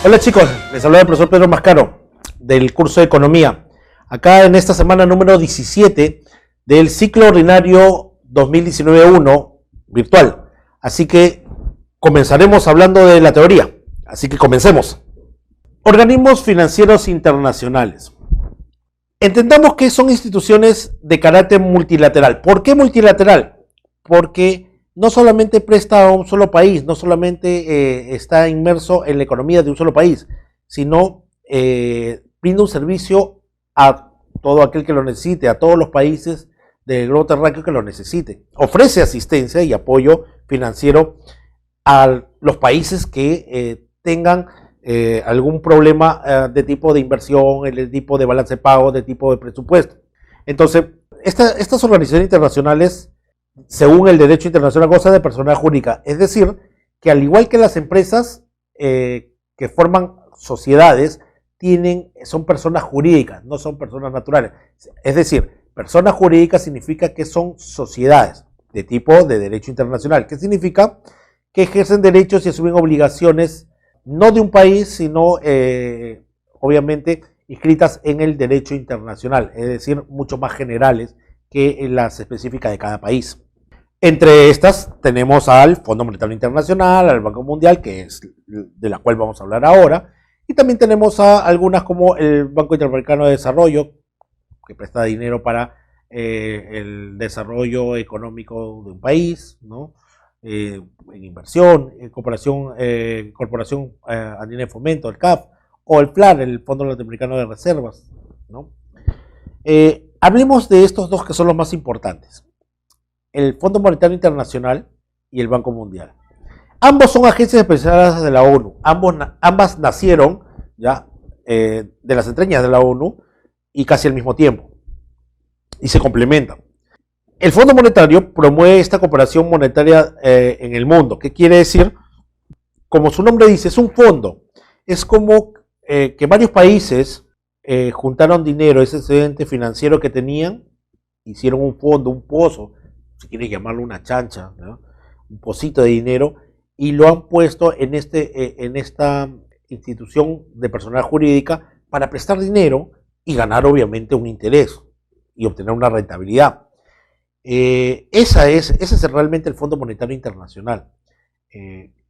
Hola chicos, les habla el profesor Pedro Mascaro del curso de Economía. Acá en esta semana número 17 del ciclo ordinario 2019-1 virtual. Así que comenzaremos hablando de la teoría. Así que comencemos. Organismos financieros internacionales. Entendamos que son instituciones de carácter multilateral. ¿Por qué multilateral? Porque no solamente presta a un solo país, no solamente está inmerso en la economía de un solo país, sino brinda un servicio a todo aquel que lo necesite, a todos los países del globo terráqueo que lo necesite. Ofrece asistencia y apoyo financiero a los países que tengan algún problema de tipo de inversión, de tipo de balance de pago, de tipo de presupuesto. Entonces, estas organizaciones internacionales, según el derecho internacional, goza de personalidad jurídica. Es decir, que al igual que las empresas que forman sociedades, son personas jurídicas, no son personas naturales. Es decir, personas jurídicas significa que son sociedades de tipo de derecho internacional. ¿Qué significa? Que ejercen derechos y asumen obligaciones no de un país, sino obviamente inscritas en el derecho internacional, es decir, mucho más generales que las específicas de cada país. Entre estas tenemos al Fondo Monetario Internacional, al Banco Mundial, que es de la cual vamos a hablar ahora, y también tenemos a algunas como el Banco Interamericano de Desarrollo, que presta dinero para el desarrollo económico de un país, ¿no? En inversión, corporación andina de fomento, el CAF, o el FLAR, el Fondo Latinoamericano de Reservas, ¿no? Hablemos de estos dos que son los más importantes: el Fondo Monetario Internacional y el Banco Mundial. Ambos son agencias especializadas de la ONU. Ambas nacieron ya de las entrañas de la ONU y casi al mismo tiempo, y se complementan. El Fondo Monetario promueve esta cooperación monetaria en el mundo. ¿Qué quiere decir? Como su nombre dice, es un fondo. Es como que varios países juntaron dinero, ese excedente financiero que tenían, hicieron un fondo, un pozo, si quieres llamarlo una chancha, ¿no? Un pocito de dinero, y lo han puesto en esta institución de personal jurídica para prestar dinero y ganar obviamente un interés y obtener una rentabilidad. Ese es realmente el Fondo Monetario Internacional.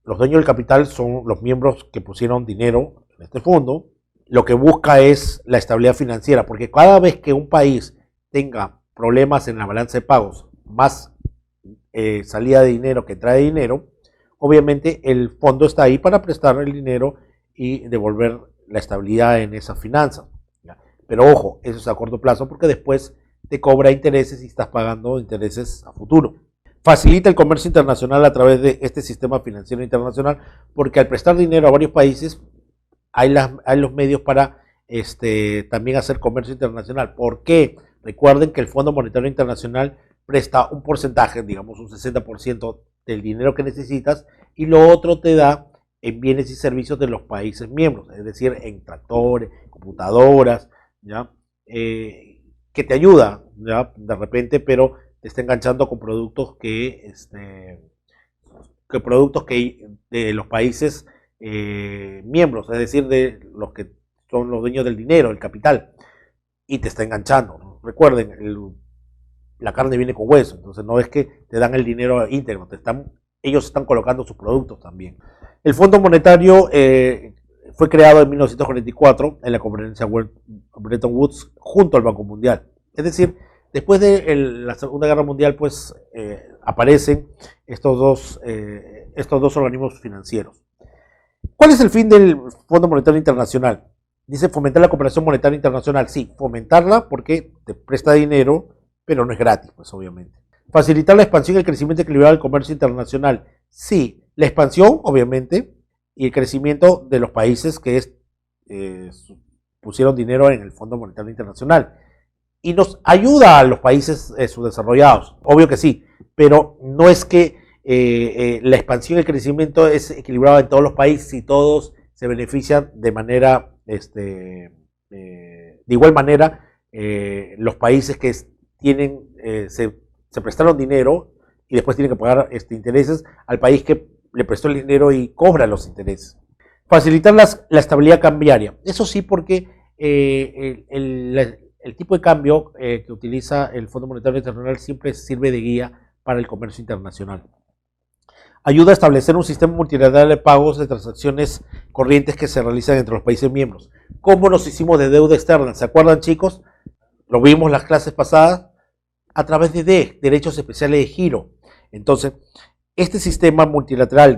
Los dueños del capital son los miembros que pusieron dinero en este fondo. Lo que busca es la estabilidad financiera, porque cada vez que un país tenga problemas en la balanza de pagos, más salida de dinero que trae dinero, obviamente el fondo está ahí para prestar el dinero y devolver la estabilidad en esas finanzas. Pero ojo, eso es a corto plazo, porque después te cobra intereses y estás pagando intereses a futuro. Facilita el comercio internacional a través de este sistema financiero internacional, porque al prestar dinero a varios países hay los medios para también hacer comercio internacional. ¿Por qué? Recuerden que el Fondo Monetario Internacional presta un porcentaje, digamos un 60% del dinero que necesitas, y lo otro te da en bienes y servicios de los países miembros, es decir, en tractores, computadoras, ¿ya? Que te ayuda, ¿ya? De repente, pero te está enganchando con productos que de los países miembros, es decir, de los que son los dueños del dinero, el capital, y te está enganchando, ¿no? Recuerden, la carne viene con hueso, entonces no es que te dan el dinero íntegro, ellos están colocando sus productos también. El Fondo Monetario fue creado en 1944 en la conferencia Bretton Woods junto al Banco Mundial. Es decir, después de la Segunda Guerra Mundial, pues aparecen estos dos organismos financieros. ¿Cuál es el fin del Fondo Monetario Internacional? Dice fomentar la cooperación monetaria internacional. Sí, fomentarla porque te presta dinero, pero no es gratis, pues obviamente. Facilitar la expansión y el crecimiento equilibrado del comercio internacional. Sí, la expansión, obviamente, y el crecimiento de los países que pusieron dinero en el Fondo Monetario Internacional. Y nos ayuda a los países subdesarrollados, obvio que sí, pero no es que la expansión y el crecimiento es equilibrado en todos los países y todos se benefician de manera, de igual manera, los países que se prestaron dinero y después tienen que pagar intereses al país que le prestó el dinero y cobra los intereses. Facilitar la estabilidad cambiaria. Eso sí, porque el tipo de cambio que utiliza el Fondo Monetario Internacional siempre sirve de guía para el comercio internacional. Ayuda a establecer un sistema multilateral de pagos de transacciones corrientes que se realizan entre los países miembros. ¿Cómo nos hicimos de deuda externa? ¿Se acuerdan, chicos? Lo vimos en las clases pasadas a través de derechos especiales de giro. Entonces, este sistema multilateral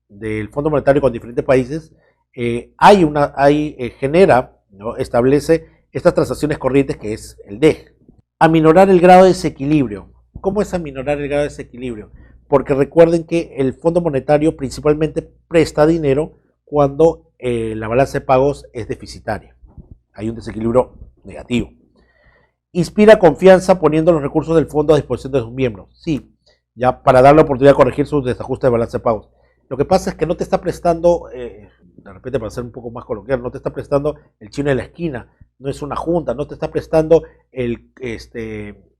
del Fondo Monetario con diferentes países genera, ¿no? Establece estas transacciones corrientes que es el DEG. Aminorar el grado de desequilibrio. ¿Cómo es aminorar el grado de desequilibrio? Porque recuerden que el Fondo Monetario principalmente presta dinero cuando la balanza de pagos es deficitaria. Hay un desequilibrio negativo. Inspira confianza poniendo los recursos del fondo a disposición de sus miembros. Sí, ya para dar la oportunidad de corregir sus desajustes de balanza de pagos. Lo que pasa es que no te está prestando, de repente para ser un poco más coloquial, no te está prestando el chino de la esquina, no es una junta, no te está prestando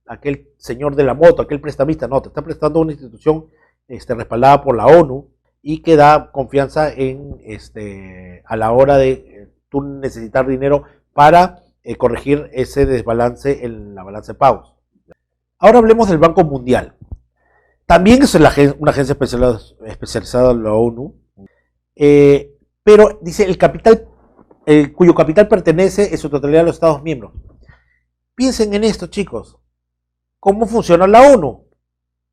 aquel señor de la moto, aquel prestamista, no, te está prestando una institución respaldada por la ONU y que da confianza a la hora de tú necesitar dinero para corregir ese desbalance en la balanza de pagos. Ahora hablemos del Banco Mundial. También es una agencia especializada en la ONU, pero dice cuyo capital pertenece en su totalidad a los Estados miembros. Piensen en esto, chicos. ¿Cómo funciona la ONU?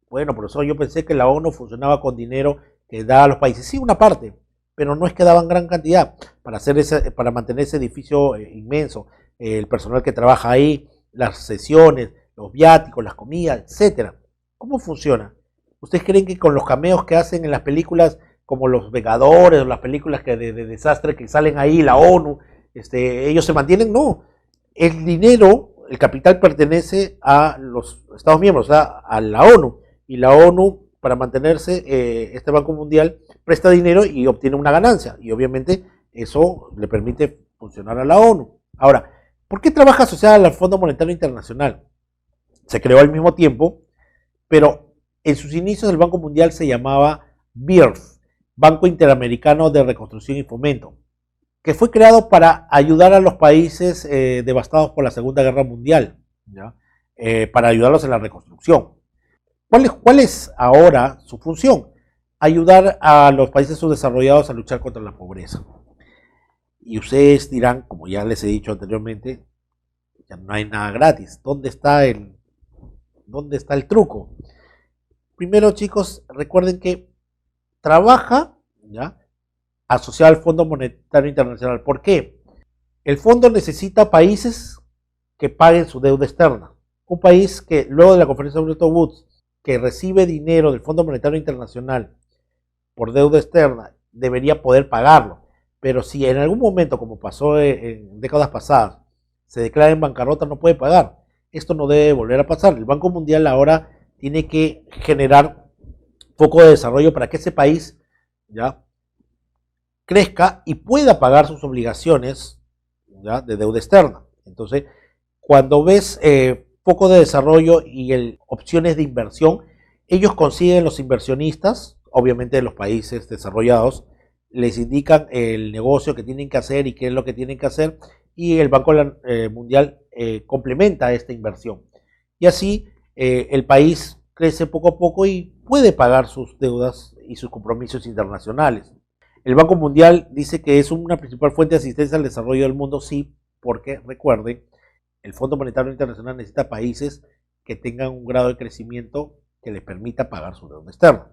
Bueno, profesor, yo pensé que la ONU funcionaba con dinero que da a los países. Sí, una parte, pero no es que daban gran cantidad para mantener ese edificio inmenso, el personal que trabaja ahí, las sesiones, los viáticos, las comidas, etcétera. ¿Cómo funciona? ¿Ustedes creen que con los cameos que hacen en las películas como Los Vengadores o las películas de desastre que salen ahí, la ONU, ellos se mantienen? No. El dinero, el capital pertenece a los Estados miembros, o sea, a la ONU. Y la ONU, para mantenerse, este Banco Mundial presta dinero y obtiene una ganancia. Y obviamente eso le permite funcionar a la ONU. Ahora, ¿por qué trabaja asociada al Fondo Monetario Internacional? Se creó al mismo tiempo, pero en sus inicios el Banco Mundial se llamaba BIRF, Banco Interamericano de Reconstrucción y Fomento, que fue creado para ayudar a los países devastados por la Segunda Guerra Mundial, ¿ya? Para ayudarlos en la reconstrucción. ¿Cuál es ahora su función? Ayudar a los países subdesarrollados a luchar contra la pobreza. Y ustedes dirán, como ya les he dicho anteriormente, ya no hay nada gratis. ¿Dónde está el truco? Primero, chicos, recuerden que trabaja, ¿ya?, asociado al Fondo Monetario Internacional. ¿Por qué? El fondo necesita países que paguen su deuda externa. Un país que luego de la conferencia de Bretton Woods, que recibe dinero del Fondo Monetario Internacional por deuda externa, debería poder pagarlo. Pero si en algún momento, como pasó en décadas pasadas, se declara en bancarrota, no puede pagar. Esto no debe volver a pasar. El Banco Mundial ahora tiene que generar foco de desarrollo para que ese país ya crezca y pueda pagar sus obligaciones, ¿ya?, de deuda externa. Entonces, cuando ves foco de desarrollo y opciones de inversión, ellos consiguen los inversionistas, obviamente de los países desarrollados, les indican el negocio que tienen que hacer y qué es lo que tienen que hacer, y el Banco Mundial complementa esta inversión. Y así el país crece poco a poco y puede pagar sus deudas y sus compromisos internacionales. El Banco Mundial dice que es una principal fuente de asistencia al desarrollo del mundo, sí, porque recuerden, el Fondo Monetario Internacional necesita países que tengan un grado de crecimiento que les permita pagar su deuda externa.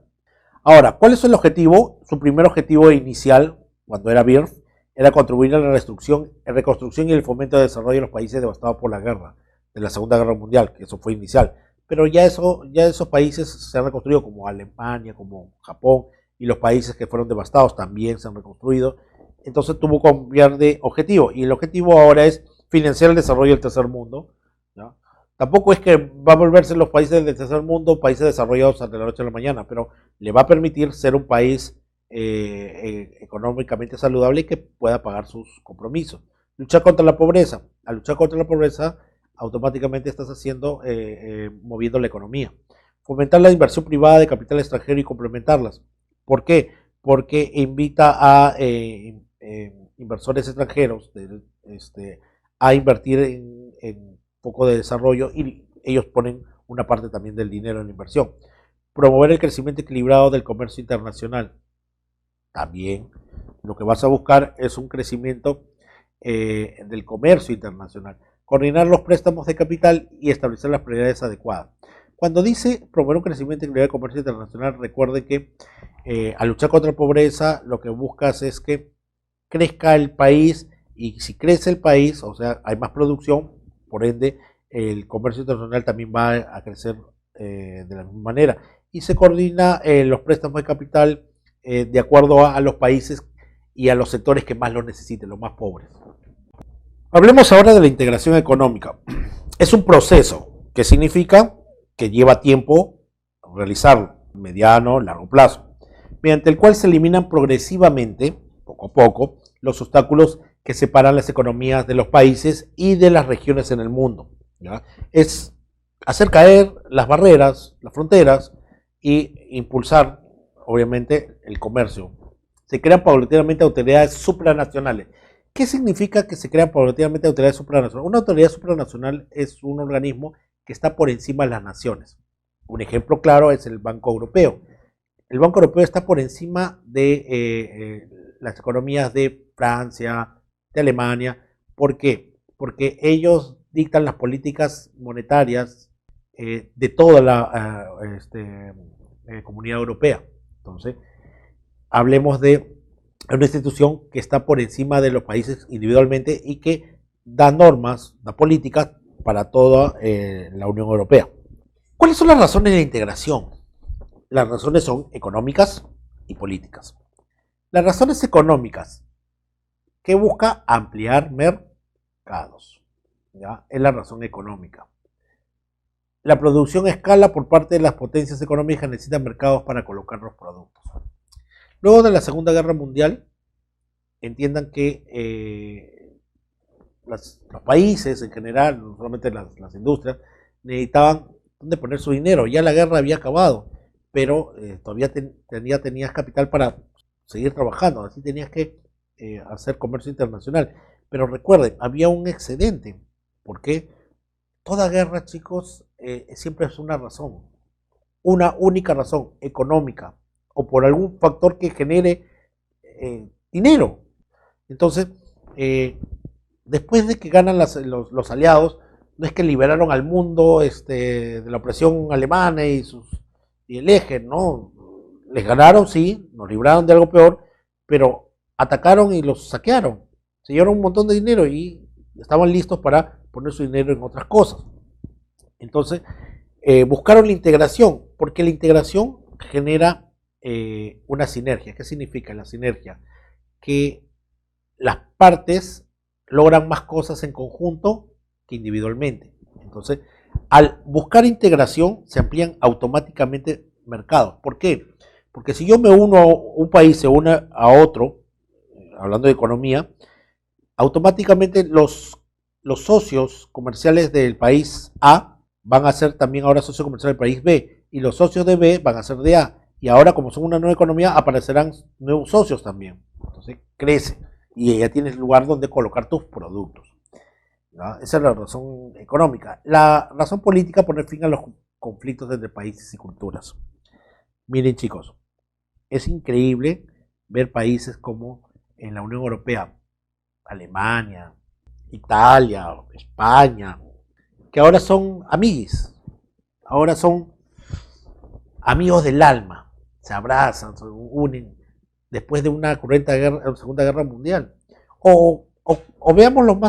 Ahora, ¿cuál es el objetivo? Su primer objetivo inicial, cuando era BIRF, era contribuir a la reconstrucción y el fomento de desarrollo de los países devastados por la guerra, de la Segunda Guerra Mundial, que eso fue inicial. Pero ya esos países se han reconstruido, como Alemania, como Japón, y los países que fueron devastados también se han reconstruido. Entonces tuvo que cambiar de objetivo, y el objetivo ahora es financiar el desarrollo del tercer mundo, ¿no? Tampoco es que va a volverse los países del tercer mundo países desarrollados de la noche a la mañana, pero le va a permitir ser un país económicamente saludable y que pueda pagar sus compromisos. Luchar contra la pobreza. Al luchar contra la pobreza, automáticamente estás moviendo la economía. Fomentar la inversión privada de capital extranjero y complementarlas. ¿Por qué? porque invita a inversores extranjeros a invertir en poco de desarrollo y ellos ponen una parte también del dinero en la inversión. Promover el crecimiento equilibrado del comercio internacional. También lo que vas a buscar es un crecimiento del comercio internacional. Coordinar los préstamos de capital y establecer las prioridades adecuadas. Cuando dice promover un crecimiento equilibrado del comercio internacional, recuerde que al luchar contra la pobreza, lo que buscas es que crezca el país, y si crece el país, o sea, hay más producción, por ende, el comercio internacional también va a crecer de la misma manera. Y se coordina los préstamos de capital de acuerdo a los países y a los sectores que más lo necesiten, los más pobres. Hablemos ahora de la integración económica. Es un proceso que significa que lleva tiempo realizarlo, mediano, largo plazo, mediante el cual se eliminan progresivamente, poco a poco, los obstáculos que separan las economías de los países y de las regiones en el mundo. ¿Ya? Es hacer caer las barreras, las fronteras y impulsar, obviamente, el comercio. Se crean paulatinamente autoridades supranacionales. ¿Qué significa que se crean paulatinamente autoridades supranacionales? Una autoridad supranacional es un organismo que está por encima de las naciones. Un ejemplo claro es el Banco Europeo. El Banco Europeo está por encima de las economías de Francia, de Alemania. ¿Por qué? Porque ellos dictan las políticas monetarias de toda la comunidad europea. Entonces, hablemos de una institución que está por encima de los países individualmente y que da normas, da políticas para toda la Unión Europea. ¿Cuáles son las razones de la integración? Las razones son económicas y políticas. Las razones económicas, que busca ampliar mercados, ¿ya? Es la razón económica. La producción a escala por parte de las potencias económicas necesita mercados para colocar los productos. Luego de la Segunda Guerra Mundial, entiendan que los países en general, no solamente las industrias, necesitaban dónde poner su dinero. Ya la guerra había acabado, pero todavía tenías capital para seguir trabajando, así tenías que hacer comercio internacional. Pero recuerden, había un excedente, porque toda guerra, chicos, siempre es una razón, una única razón, económica, o por algún factor que genere dinero. Entonces, después de que ganan los aliados, no es que liberaron al mundo de la opresión alemana y el eje, ¿no? Les ganaron, sí, nos libraron de algo peor, pero atacaron y los saquearon. Se llevaron un montón de dinero y estaban listos para poner su dinero en otras cosas. Entonces, buscaron la integración, porque la integración genera una sinergia. ¿Qué significa la sinergia? Que las partes logran más cosas en conjunto que individualmente. Entonces, al buscar integración, se amplían automáticamente mercados. ¿Por qué? Porque si yo me uno a un país, se une a otro, hablando de economía, automáticamente los socios comerciales del país A van a ser también ahora socios comerciales del país B, y los socios de B van a ser de A. Y ahora, como son una nueva economía, aparecerán nuevos socios también. Entonces, crece y ya tienes lugar donde colocar tus productos, ¿no? Esa es la razón económica. La razón política, poner fin a los conflictos entre países y culturas. Miren, chicos, es increíble ver países como en la Unión Europea, Alemania, Italia, España, que ahora son amiguis, ahora son amigos del alma, se abrazan, se unen después de una cruenta Segunda Guerra Mundial. O veámoslo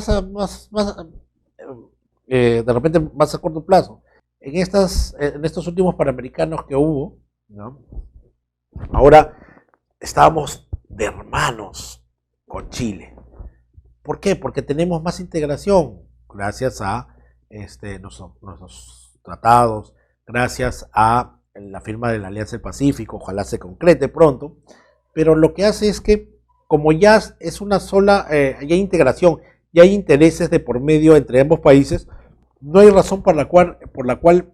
de repente más a corto plazo. En estos últimos Panamericanos que hubo, ¿no? Ahora estábamos de hermanos con Chile. ¿Por qué? Porque tenemos más integración gracias a nuestros tratados, gracias a la firma de la Alianza del Pacífico, ojalá se concrete pronto, pero lo que hace es que como ya es una sola, ya hay integración, ya hay intereses de por medio entre ambos países, no hay razón por la cual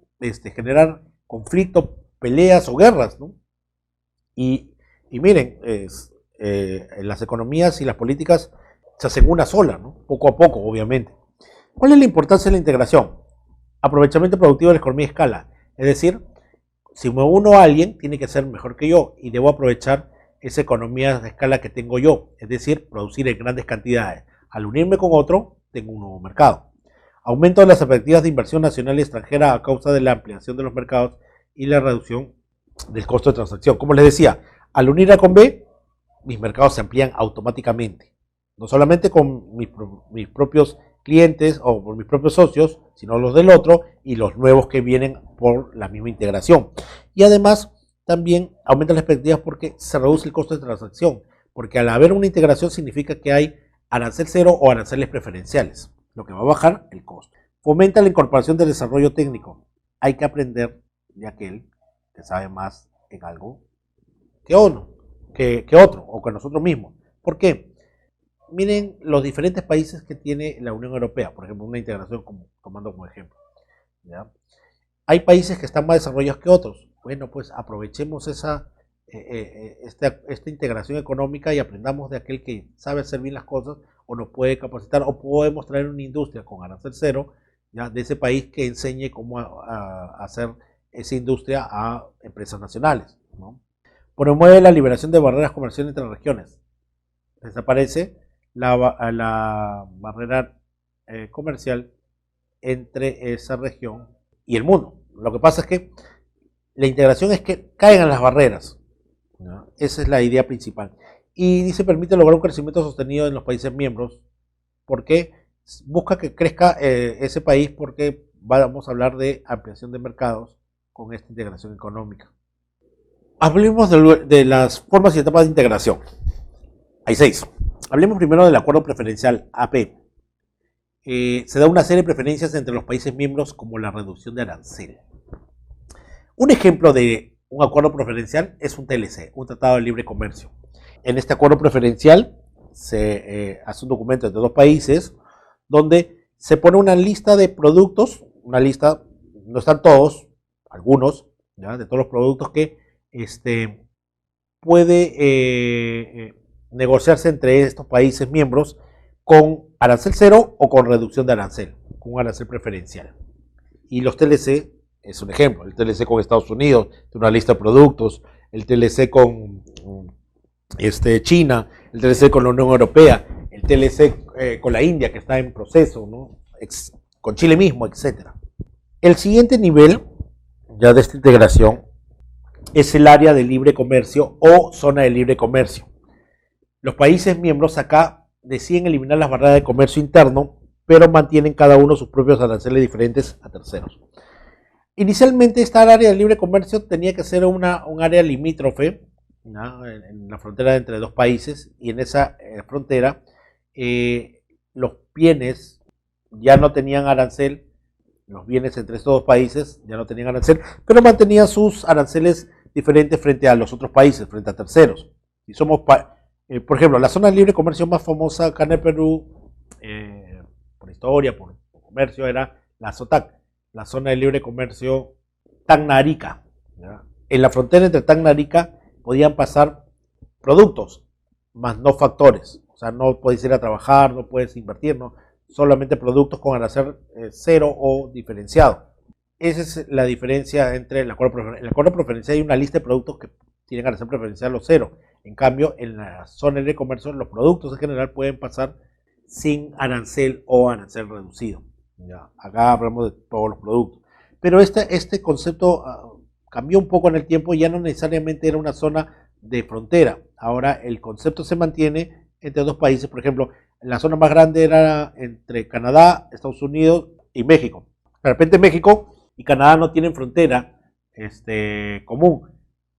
generar conflicto, peleas o guerras, ¿no? Y Y miren, las economías y las políticas se hacen una sola, ¿no? Poco a poco, obviamente. ¿Cuál es la importancia de la integración? Aprovechamiento productivo de la economía de escala. Es decir, si me uno a alguien, tiene que ser mejor que yo y debo aprovechar esa economía de escala que tengo yo. Es decir, producir en grandes cantidades. Al unirme con otro, tengo un nuevo mercado. Aumento de las expectativas de inversión nacional y extranjera a causa de la ampliación de los mercados y la reducción del costo de transacción. Como les decía, al unir A con B, mis mercados se amplían automáticamente. No solamente con mis propios clientes o por mis propios socios, sino los del otro y los nuevos que vienen por la misma integración. Y además, también aumenta las expectativas porque se reduce el costo de transacción. Porque al haber una integración significa que hay arancel cero o aranceles preferenciales, lo que va a bajar el costo. Fomenta la incorporación del desarrollo técnico. Hay que aprender de aquel que sabe más en algo que otro o que nosotros mismos. ¿Por qué? Miren los diferentes países que tiene la Unión Europea, por ejemplo, una integración tomando como ejemplo. ¿Ya? Hay países que están más desarrollados que otros. Bueno, pues aprovechemos esta integración económica y aprendamos de aquel que sabe hacer bien las cosas o nos puede capacitar o podemos traer una industria con arancel cero, ¿ya? De ese país que enseñe cómo hacer esa industria a empresas nacionales, ¿no? Promueve la liberación de barreras comerciales entre regiones. Desaparece la barrera comercial entre esa región y el mundo. Lo que pasa es que la integración es que caigan las barreras, ¿no? Esa es la idea principal. Y se permite lograr un crecimiento sostenido en los países miembros porque busca que crezca ese país porque vamos a hablar de ampliación de mercados con esta integración económica. Hablemos de las formas y etapas de integración. Hay 6. Hablemos primero del acuerdo preferencial AP. Se da una serie de preferencias entre los países miembros como la reducción de arancel. Un ejemplo de un acuerdo preferencial es un TLC, un Tratado de Libre Comercio. En este acuerdo preferencial se hace un documento entre dos países donde se pone una lista de productos, una lista, no están todos, algunos, ¿ya? De todos los productos que puede negociarse entre estos países miembros con arancel cero o con reducción de arancel, con un arancel preferencial. Y los TLC es un ejemplo, el TLC con Estados Unidos, tiene una lista de productos, el TLC con China, el TLC con la Unión Europea, el TLC con la India que está en proceso, ¿no? Con Chile mismo, etc. El siguiente nivel ya de esta integración es el área de libre comercio o zona de libre comercio. Los países miembros acá deciden eliminar las barreras de comercio interno, pero mantienen cada uno sus propios aranceles diferentes a terceros. Inicialmente esta área de libre comercio tenía que ser un área limítrofe, ¿no? En la frontera entre dos países, y en esa frontera los bienes ya no tenían arancel, los bienes entre estos dos países ya no tenían arancel, pero mantenían sus aranceles diferentes frente a los otros países, frente a terceros. Y somos, por ejemplo, la zona de libre comercio más famosa acá en el Perú, por historia, por comercio, era la SOTAC, la zona de libre comercio Tacna-Arica, ¿ya? En la frontera entre Tacna-Arica podían pasar productos, más no factores. O sea, no puedes ir a trabajar, no puedes invertir, no, solamente productos con arancel cero o diferenciado. Esa es la diferencia entre el acuerdo preferencial. En el acuerdo preferencial hay una lista de productos que tienen arancel preferencial o cero. En cambio, en la zona de comercio, los productos en general pueden pasar sin arancel o arancel reducido. Ya, acá hablamos de todos los productos. Pero este concepto cambió un poco en el tiempo, ya no necesariamente era una zona de frontera. Ahora el concepto se mantiene entre dos países. Por ejemplo, la zona más grande era entre Canadá, Estados Unidos y México. De repente México y Canadá no tienen frontera común,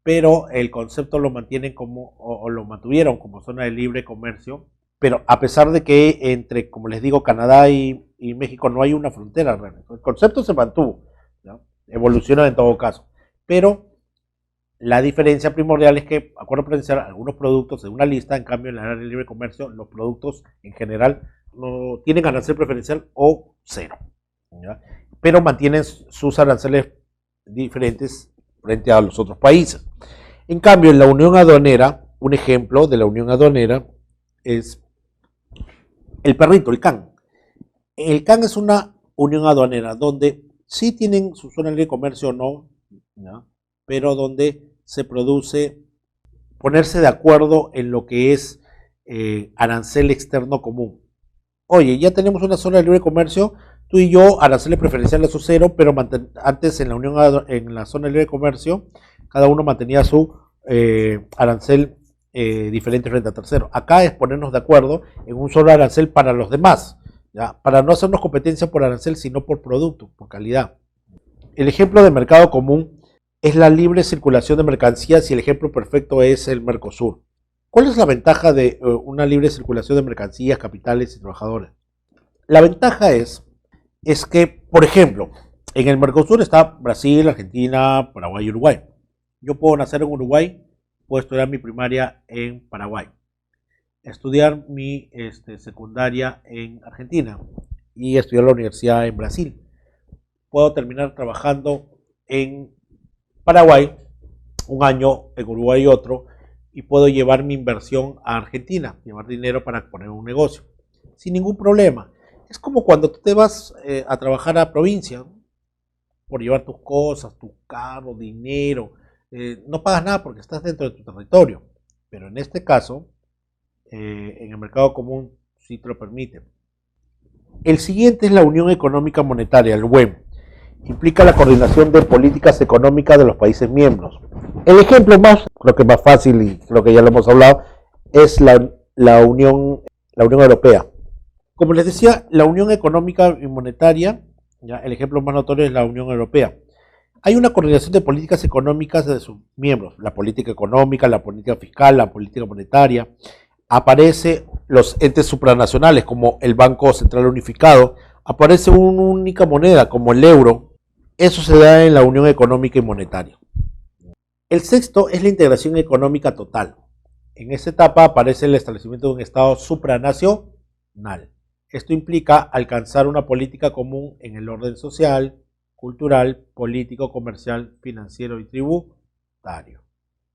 pero el concepto lo mantienen o lo mantuvieron como zona de libre comercio. Pero a pesar de que entre, como les digo, Canadá y México no hay una frontera realmente. El concepto se mantuvo, ¿no? Evoluciona en todo caso. Pero la diferencia primordial es que, acuerdo preferencial, algunos productos de una lista, en cambio en la área de libre comercio, los productos en general no tienen arancel preferencial o cero, ¿ya? Pero mantienen sus aranceles diferentes frente a los otros países. En cambio, en la Unión Aduanera Un ejemplo de la unión aduanera es el perrito, el CAN. El CAN es una unión aduanera donde sí tienen su zona de libre comercio o no, ¿no? Pero donde se produce ponerse de acuerdo en lo que es arancel externo común. Oye, ya tenemos una zona de libre comercio, tú y yo, aranceles preferenciales a cero, pero antes en la unión, en la zona de libre comercio, cada uno mantenía su arancel diferente frente a tercero. Acá es ponernos de acuerdo en un solo arancel para los demás, ¿ya? Para no hacernos competencia por arancel, sino por producto, por calidad. El ejemplo de mercado común es la libre circulación de mercancías y el ejemplo perfecto es el Mercosur. ¿Cuál es la ventaja de una libre circulación de mercancías, capitales y trabajadores? La ventaja es que, por ejemplo, en el Mercosur está Brasil, Argentina, Paraguay y Uruguay. Yo puedo nacer en Uruguay, puedo estudiar mi primaria en Paraguay, estudiar mi secundaria en Argentina y estudiar la universidad en Brasil. Puedo terminar trabajando en Paraguay un año, en Uruguay otro, y puedo llevar mi inversión a Argentina, llevar dinero para poner un negocio, sin ningún problema. Es como cuando tú te vas a trabajar a provincia, ¿no? Por llevar tus cosas, tu carro, dinero, no pagas nada porque estás dentro de tu territorio, pero en este caso, en el mercado común sí te lo permite. El siguiente es la Unión Económica Monetaria, el UEM. Implica la coordinación de políticas económicas de los países miembros. El ejemplo más, creo que más fácil y creo que ya lo hemos hablado, es la Unión Europea. Como les decía, la Unión Económica y Monetaria, ya, el ejemplo más notorio es la Unión Europea. Hay una coordinación de políticas económicas de sus miembros, la política económica, la política fiscal, la política monetaria. Aparecen los entes supranacionales como el Banco Central Unificado, aparece una única moneda como el euro. Eso se da en la Unión Económica y Monetaria. El sexto es la integración económica total. En esta etapa aparece el establecimiento de un Estado supranacional. Esto implica alcanzar una política común en el orden social, cultural, político, comercial, financiero y tributario.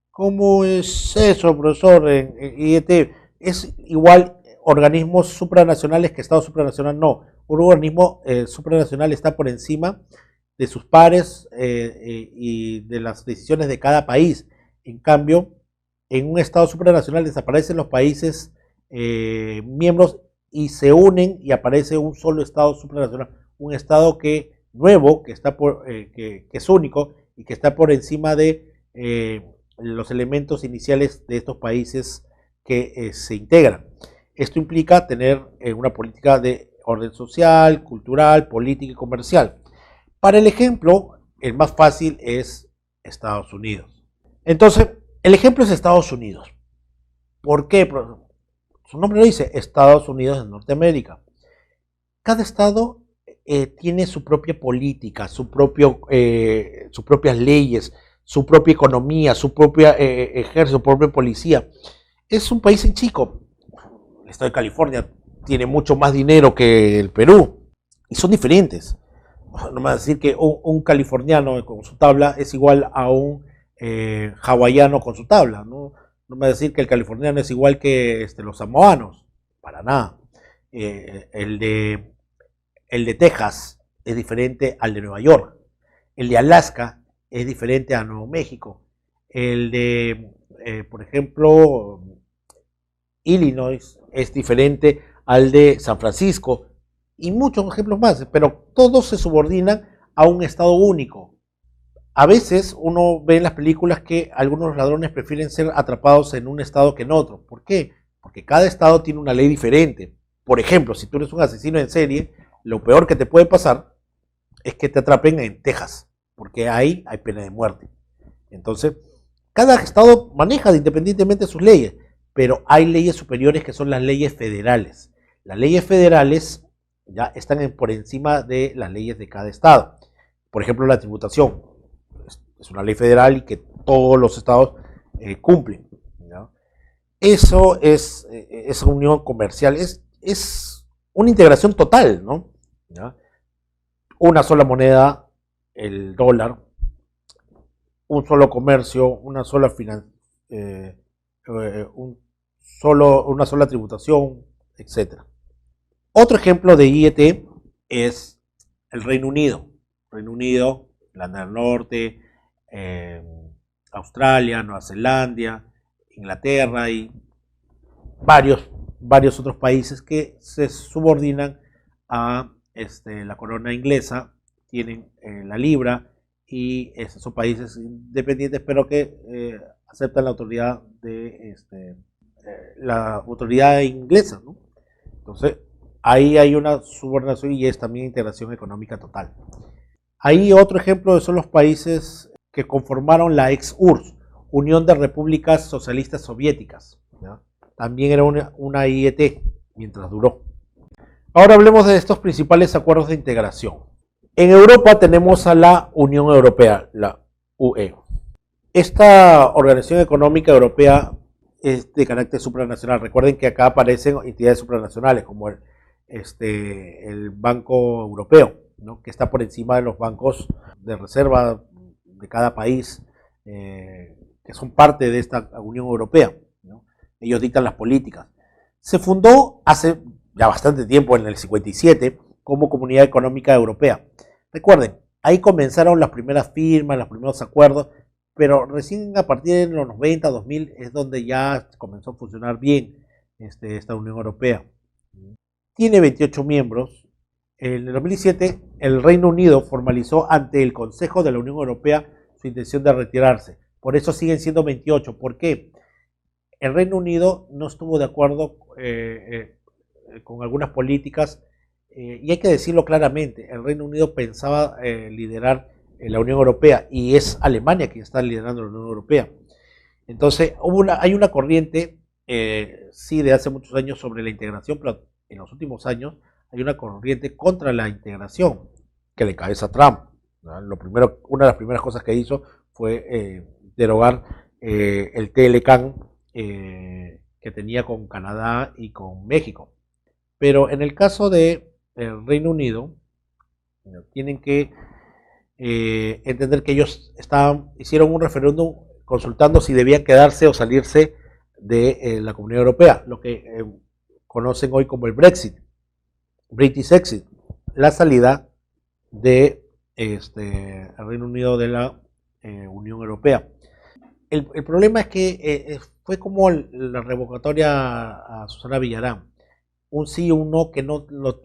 ¿Cómo es eso, profesor? En IET es igual organismos supranacionales que Estado supranacional. No, un organismo supranacional está por encima de sus pares y de las decisiones de cada país. En cambio, en un Estado supranacional desaparecen los países miembros y se unen y aparece un solo Estado supranacional, un Estado nuevo, que está que es único y que está por encima de los elementos iniciales de estos países que se integran. Esto implica tener una política de orden social, cultural, política y comercial. Para el ejemplo, el más fácil es Estados Unidos. Entonces, el ejemplo es Estados Unidos. ¿Por qué? Su nombre lo dice, Estados Unidos de Norteamérica. Cada estado tiene su propia política, sus propias leyes, su propia economía, su propio ejército, su propia policía. Es un país en chico. El estado de California tiene mucho más dinero que el Perú y son diferentes. No me va a decir que un californiano con su tabla es igual a un hawaiano con su tabla, ¿no? No me va a decir que el californiano es igual que los samoanos, para nada. El de Texas es diferente al de Nueva York. El de Alaska es diferente a Nuevo México. El de, por ejemplo, Illinois es diferente al de San Francisco y muchos ejemplos más, pero todos se subordinan a un estado único. A veces uno ve en las películas que algunos ladrones prefieren ser atrapados en un estado que en otro. ¿Por qué? Porque cada estado tiene una ley diferente. Por ejemplo, si tú eres un asesino en serie, lo peor que te puede pasar es que te atrapen en Texas, porque ahí hay pena de muerte. Entonces, cada estado maneja independientemente de sus leyes, pero hay leyes superiores que son las leyes federales. Las leyes federales ya están por encima de las leyes de cada estado. Por ejemplo, la tributación es una ley federal y que todos los estados cumplen, ¿no? Eso es esa unión comercial, es una integración total, ¿no? ¿Ya? Una sola moneda, el dólar, un solo comercio, una sola una sola tributación, etc. Otro ejemplo de IET es el Reino Unido. Reino Unido, Irlanda del Norte, Australia, Nueva Zelanda, Inglaterra y varios otros países que se subordinan a la corona inglesa, tienen la libra y son países independientes pero que aceptan la autoridad de la autoridad inglesa, ¿no? Entonces ahí hay una subordinación y es también integración económica total. Ahí otro ejemplo son los países que conformaron la ex-URSS, Unión de Repúblicas Socialistas Soviéticas, ¿ya? También era una IET mientras duró. Ahora hablemos de estos principales acuerdos de integración. En Europa tenemos a la Unión Europea, la UE. Esta organización económica europea es de carácter supranacional. Recuerden que acá aparecen entidades supranacionales como el Banco Europeo, ¿no? Que está por encima de los bancos de reserva de cada país que son parte de esta Unión Europea, ¿no? Ellos dictan las políticas. Se fundó hace ya bastante tiempo, en el 57, como Comunidad Económica Europea. Recuerden, ahí comenzaron las primeras firmas, los primeros acuerdos, pero recién a partir de los 90, 2000 es donde ya comenzó a funcionar bien esta Unión Europea. Tiene 28 miembros. En el 2007, el Reino Unido formalizó ante el Consejo de la Unión Europea su intención de retirarse. Por eso siguen siendo 28. ¿Por qué? El Reino Unido no estuvo de acuerdo con algunas políticas y hay que decirlo claramente, el Reino Unido pensaba liderar la Unión Europea y es Alemania quien está liderando la Unión Europea. Entonces hay una corriente, sí, de hace muchos años sobre la integración, pero en los últimos años hay una corriente contra la integración que le encabeza Trump, ¿no? Una de las primeras cosas que hizo fue derogar el TLCAN que tenía con Canadá y con México. Pero en el caso de el Reino Unido, tienen que entender que ellos hicieron un referéndum consultando si debían quedarse o salirse de la Comunidad Europea, lo que conocen hoy como el Brexit, British Exit, la salida de el Reino Unido de la Unión Europea. El problema es que fue como la revocatoria a Susana Villarán, un sí o un no que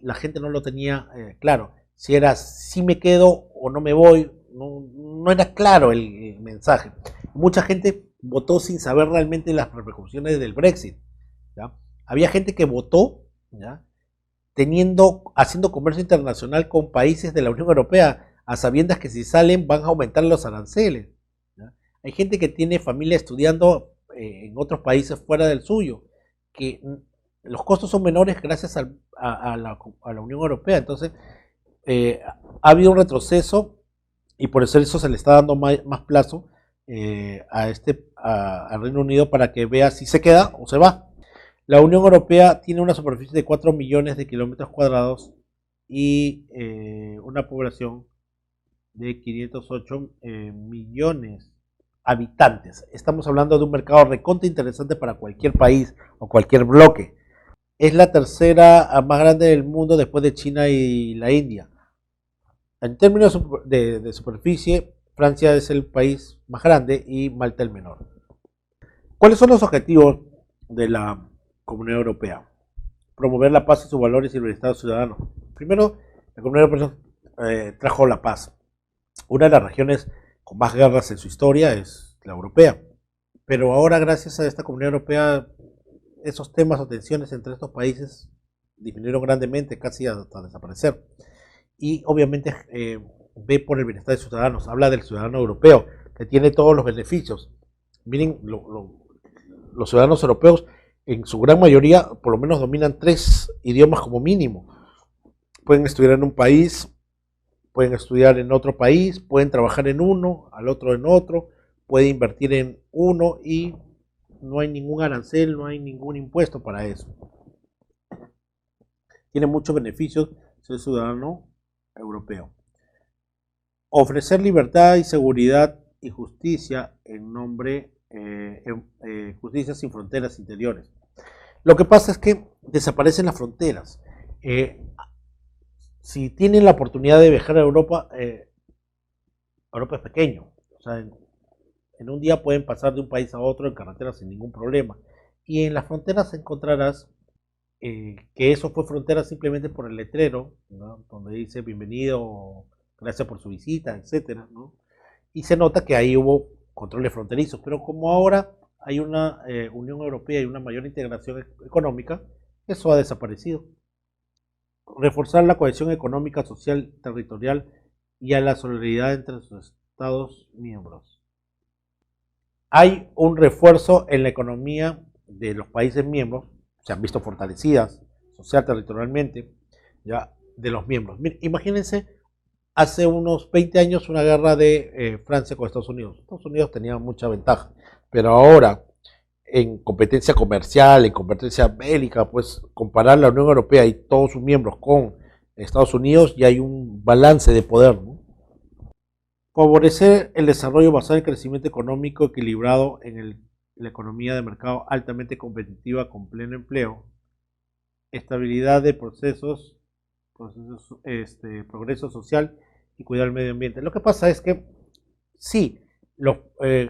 la gente no lo tenía claro. Si era sí me quedo o no me voy, no era claro el mensaje. Mucha gente votó sin saber realmente las repercusiones del Brexit, ¿ya? Había gente que votó, ¿ya?, haciendo comercio internacional con países de la Unión Europea, a sabiendas que si salen van a aumentar los aranceles, ¿ya? Hay gente que tiene familia estudiando en otros países fuera del suyo, que los costos son menores gracias a la Unión Europea. Entonces ha habido un retroceso y por eso se le está dando más plazo al Reino Unido para que vea si se queda o se va. La Unión Europea tiene una superficie de 4 millones de kilómetros cuadrados y una población de 508 millones habitantes. Estamos hablando de un mercado recontra interesante para cualquier país o cualquier bloque. Es la tercera más grande del mundo después de China y la India. En términos de superficie, Francia es el país más grande y Malta el menor. ¿Cuáles son los objetivos de la Comunidad Europea? Promover la paz y sus valores y el bienestar ciudadano. Primero, la Comunidad Europea trajo la paz. Una de las regiones con más guerras en su historia es la europea. Pero ahora, gracias a esta Comunidad Europea, esos temas o tensiones entre estos países disminuyeron grandemente, casi hasta desaparecer. Y obviamente ve por el bienestar de sus ciudadanos, habla del ciudadano europeo, que tiene todos los beneficios. Miren, los ciudadanos europeos, en su gran mayoría, por lo menos dominan 3 idiomas como mínimo. Pueden estudiar en un país, pueden estudiar en otro país, pueden trabajar en uno, al otro en otro, pueden invertir en uno y no hay ningún arancel, no hay ningún impuesto para eso. Tiene muchos beneficios ser ciudadano europeo. Ofrecer libertad y seguridad y justicia en nombre justicia sin fronteras interiores. Lo que pasa es que desaparecen las fronteras. Si tienen la oportunidad de viajar a Europa, Europa es pequeño. O sea, en un día pueden pasar de un país a otro en carretera sin ningún problema. Y en las fronteras encontrarás que eso fue frontera simplemente por el letrero, ¿no? Donde dice bienvenido, gracias por su visita, etcétera, ¿no? Y se nota que ahí hubo controles fronterizos, pero como ahora hay una Unión Europea y una mayor integración económica, eso ha desaparecido. Reforzar la cohesión económica, social, territorial y a la solidaridad entre sus Estados miembros. Hay un refuerzo en la economía de los países miembros, se han visto fortalecidas social, territorialmente, ya de los miembros. Miren, imagínense hace unos 20 años una guerra de Francia con Estados Unidos. Estados Unidos tenía mucha ventaja, pero ahora en competencia comercial, en competencia bélica, pues comparar la Unión Europea y todos sus miembros con Estados Unidos, ya hay un balance de poder, ¿no? Favorecer el desarrollo basado en el crecimiento económico equilibrado en la economía de mercado altamente competitiva con pleno empleo, estabilidad de progreso social y cuidar el medio ambiente. Lo que pasa es que sí,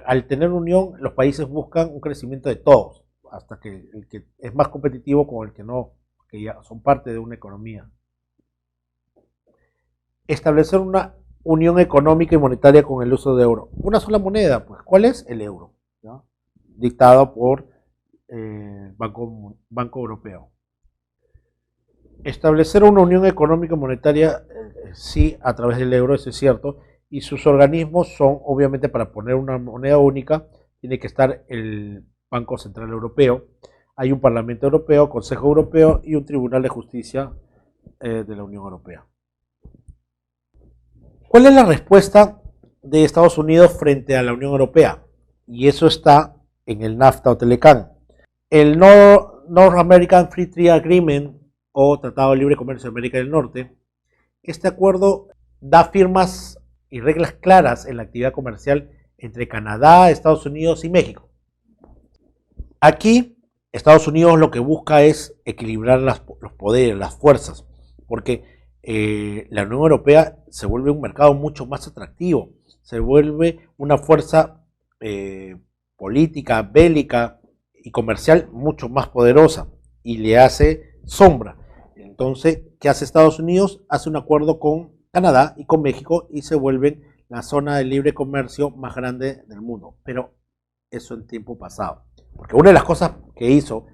al tener unión, los países buscan un crecimiento de todos, hasta que el que es más competitivo con el que no, que ya son parte de una economía. Establecer una unión económica y monetaria con el uso de euro. Una sola moneda, pues, ¿cuál es? El euro, ¿no? Dictado por el Banco Europeo. Establecer una unión económica y monetaria, sí, a través del euro, eso es cierto, y sus organismos son, obviamente, para poner una moneda única, tiene que estar el Banco Central Europeo, hay un Parlamento Europeo, Consejo Europeo y un Tribunal de Justicia de la Unión Europea. ¿Cuál es la respuesta de Estados Unidos frente a la Unión Europea? Y eso está en el NAFTA o Telecan. El North American Free Trade Agreement o Tratado de Libre Comercio de América del Norte, este acuerdo da firmas y reglas claras en la actividad comercial entre Canadá, Estados Unidos y México. Aquí, Estados Unidos lo que busca es equilibrar los poderes, las fuerzas, porque la Unión Europea se vuelve un mercado mucho más atractivo, se vuelve una fuerza política, bélica y comercial mucho más poderosa y le hace sombra. Entonces, ¿qué hace Estados Unidos? Hace un acuerdo con Canadá y con México y se vuelven la zona de libre comercio más grande del mundo. Pero eso en tiempo pasado. Porque una de las cosas que hizo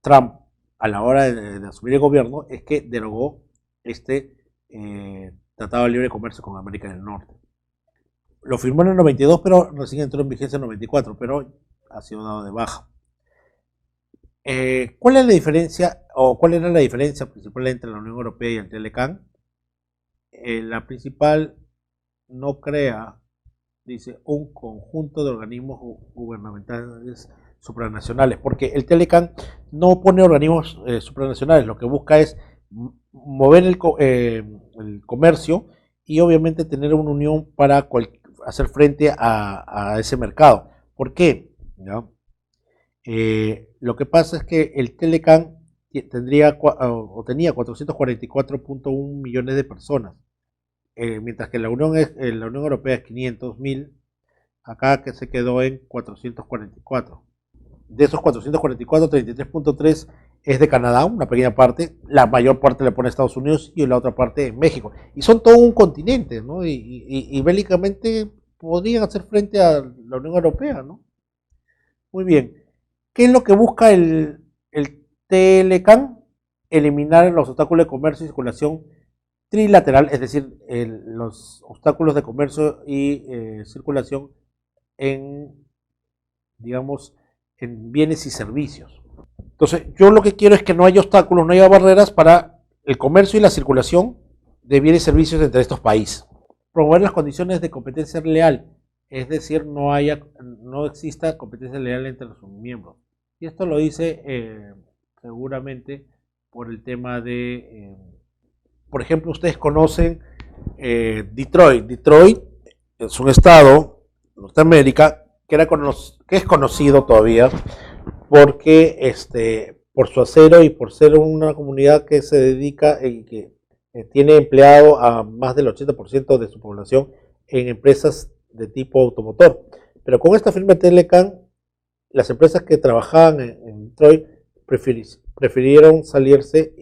Trump a la hora de asumir el gobierno es que derogó este Tratado de Libre Comercio con América del Norte. Lo firmó en el 92, pero recién entró en vigencia en el 94, pero ha sido dado de baja. ¿Cuál es la diferencia o cuál era la diferencia principal entre la Unión Europea y el Telecan? La principal no crea, dice, un conjunto de organismos gubernamentales supranacionales, porque el Telecan no pone organismos supranacionales, lo que busca es mover el comercio y obviamente tener una unión para hacer frente a ese mercado. ¿Por qué? ¿No? Lo que pasa es que el Telecan tenía 444.1 millones de personas, mientras que la Unión Europea es 500.000, acá que se quedó en 444. De esos 444, 33.3 es de Canadá, una pequeña parte, la mayor parte le pone Estados Unidos y la otra parte en México. Y son todo un continente, ¿no? Y bélicamente podrían hacer frente a la Unión Europea, ¿no? Muy bien. ¿Qué es lo que busca el Telecan? Eliminar los obstáculos de comercio y circulación trilateral, es decir, los obstáculos de comercio y circulación en, digamos, en bienes y servicios. Entonces, yo lo que quiero es que no haya obstáculos, no haya barreras para el comercio y la circulación de bienes y servicios entre estos países. Promover las condiciones de competencia leal, es decir, no exista competencia leal entre los miembros. Y esto lo dice seguramente por el tema de, por ejemplo, ustedes conocen Detroit. Detroit es un estado, Norteamérica, que es conocido todavía porque por su acero y por ser una comunidad que se dedica y que tiene empleado a más del 80% de su población en empresas de tipo automotor. Pero con esta firma Telecan, las empresas que trabajaban en Detroit prefirieron salirse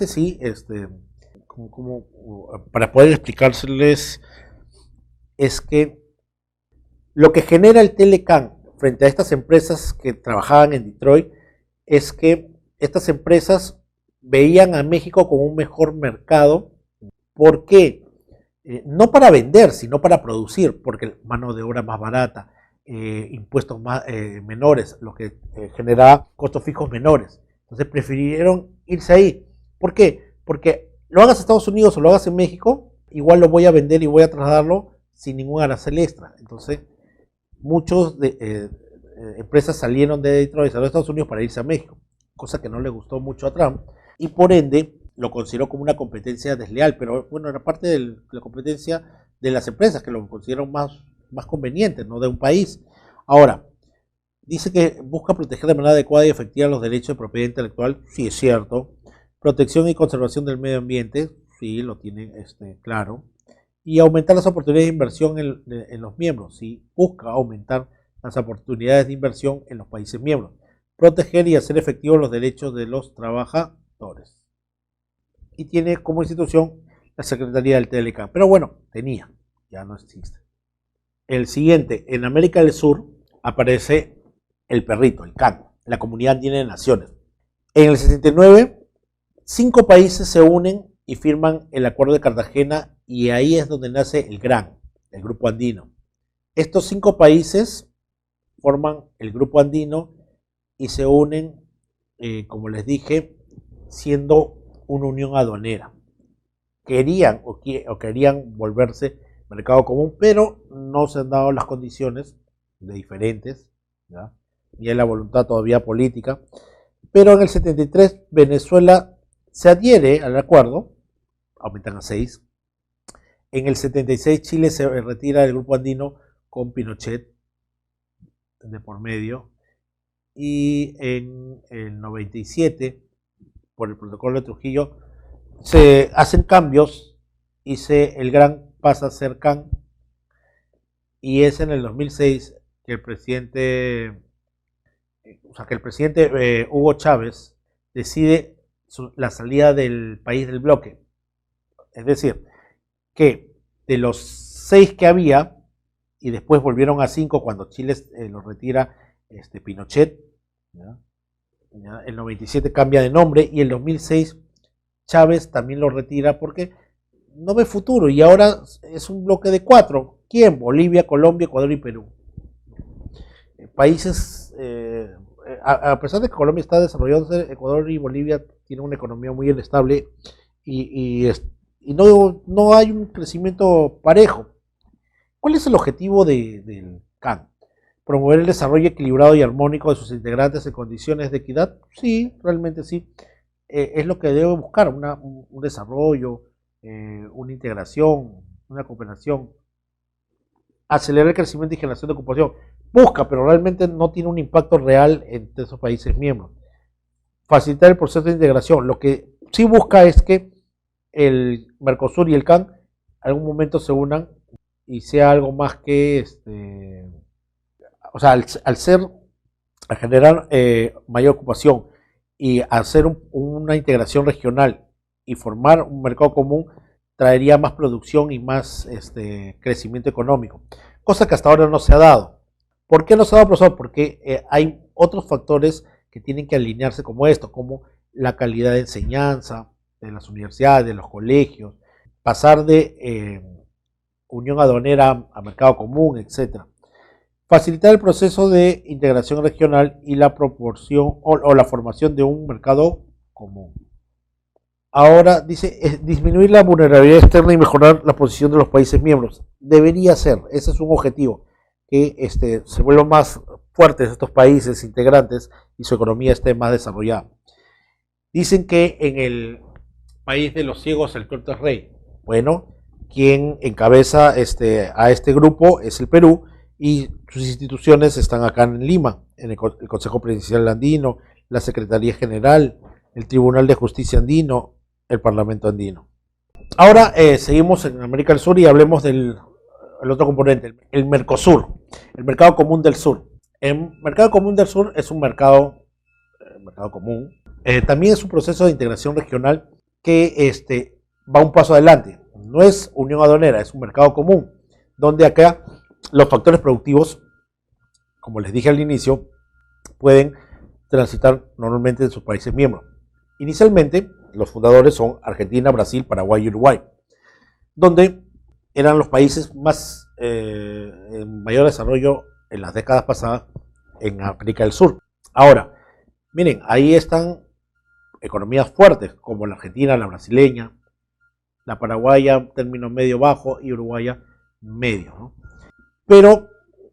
sí, para poder explicárseles, es que lo que genera el Telecan frente a estas empresas que trabajaban en Detroit es que estas empresas veían a México como un mejor mercado. ¿Por qué? No para vender, sino para producir, porque mano de obra más barata, impuestos menores, lo que generaba costos fijos menores. Entonces prefirieron irse ahí. ¿Por qué? Porque lo hagas en Estados Unidos o lo hagas en México, igual lo voy a vender y voy a trasladarlo sin ningún arancel extra. Entonces, muchos empresas salieron de Detroit, salieron de Estados Unidos para irse a México, cosa que no le gustó mucho a Trump, y por ende lo consideró como una competencia desleal, pero bueno, era parte de la competencia de las empresas que lo consideraron más conveniente, no de un país. Ahora, dice que busca proteger de manera adecuada y efectiva los derechos de propiedad intelectual, sí es cierto. Protección y conservación del medio ambiente, sí, lo tiene claro. Y aumentar las oportunidades de inversión en los miembros, sí, busca aumentar las oportunidades de inversión en los países miembros. Proteger y hacer efectivos los derechos de los trabajadores. Y tiene como institución la Secretaría del Telecan. Pero bueno, tenía, ya no existe. El siguiente, en América del Sur aparece el perrito, el CAN, la Comunidad Andina de Naciones. En el 69, 5 países se unen y firman el Acuerdo de Cartagena, y ahí es donde nace el GRAN, el Grupo Andino. Estos 5 países forman el Grupo Andino y se unen, como les dije, siendo una unión aduanera. Querían volverse mercado común, pero no se han dado las condiciones de diferentes, ¿ya? Y hay la voluntad todavía política. Pero en el 73 Venezuela se adhiere al acuerdo, aumentan a 6. En el 76 Chile se retira del Grupo Andino con Pinochet de por medio. Y en el 97, por el protocolo de Trujillo, se hacen cambios y el GRAN pasa a ser CAN. Y es en el 2006 que el presidente Hugo Chávez decide la salida del país del bloque. Es decir, que de los 6 que había, y después volvieron a 5 cuando Chile lo retira Pinochet, ¿ya? El 97 cambia de nombre y el 2006 Chávez también lo retira porque no ve futuro y ahora es un bloque de 4. ¿Quién? Bolivia, Colombia, Ecuador y Perú. Países, a pesar de que Colombia está desarrollándose, Ecuador y Bolivia tienen una economía muy inestable y no hay un crecimiento parejo. ¿Cuál es el objetivo del CAN? ¿Promover el desarrollo equilibrado y armónico de sus integrantes en condiciones de equidad? Sí, realmente sí. Es lo que debe buscar, un desarrollo, una integración, una cooperación. Acelerar el crecimiento y generación de ocupación. Busca, pero realmente no tiene un impacto real entre esos países miembros. Facilitar el proceso de integración. Lo que sí busca es que el Mercosur y el CAN en algún momento se unan y sea algo más que al generar mayor ocupación y hacer una integración regional y formar un mercado común, traería más producción y más crecimiento económico, cosa que hasta ahora no se ha dado. ¿Por qué no se ha dado, profesor? Porque hay otros factores que tienen que alinearse como esto, como la calidad de enseñanza de las universidades, de los colegios, pasar de unión aduanera a mercado común, etc. Facilitar el proceso de integración regional y la proporción o la formación de un mercado común. Ahora dice, disminuir la vulnerabilidad externa y mejorar la posición de los países miembros. Debería ser, ese es un objetivo, que se vuelvan más fuertes estos países integrantes y su economía esté más desarrollada. Dicen que en el país de los ciegos el tuerto es rey. Bueno, quien encabeza a este grupo es el Perú, y sus instituciones están acá en Lima, en el Consejo Presidencial Andino, la Secretaría General, el Tribunal de Justicia Andino, el Parlamento Andino. Ahora seguimos en América del Sur y hablemos del otro componente, el Mercosur, el Mercado Común del Sur. El Mercado Común del Sur es un mercado común. También es un proceso de integración regional que va un paso adelante. No es unión aduanera, es un mercado común, donde acá los factores productivos, como les dije al inicio, pueden transitar normalmente en sus países miembros. Inicialmente, los fundadores son Argentina, Brasil, Paraguay y Uruguay, donde eran los países más en mayor desarrollo en las décadas pasadas en América del Sur. Ahora, miren, ahí están economías fuertes como la argentina, la brasileña, la paraguaya, término medio-bajo, y uruguaya medio, ¿no? Pero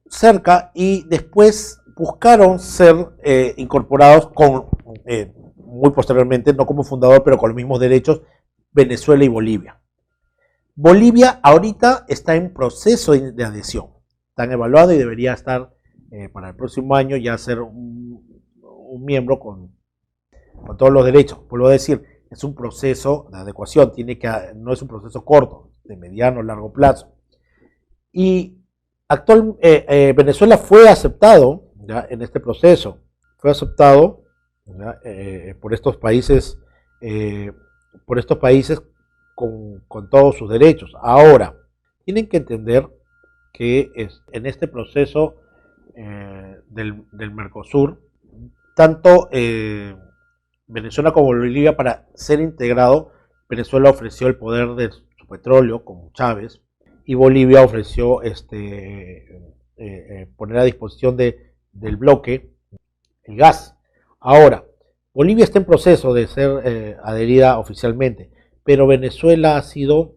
cerca, y después buscaron ser incorporados muy posteriormente, no como fundador, pero con los mismos derechos, Venezuela y Bolivia. Bolivia ahorita está en proceso de adhesión, están evaluados y debería estar para el próximo año ya ser un miembro con todos los derechos. Vuelvo a decir, es un proceso de adecuación, no es un proceso corto, de mediano o largo plazo. Y Venezuela fue aceptado ya en este proceso, fue aceptado por estos países con todos sus derechos. Ahora, tienen que entender que en este proceso del Mercosur, tanto Venezuela como Bolivia, para ser integrado, Venezuela ofreció el poder de su petróleo con Chávez, y Bolivia ofreció poner a disposición del bloque el gas. Ahora, Bolivia está en proceso de ser adherida oficialmente, pero Venezuela ha sido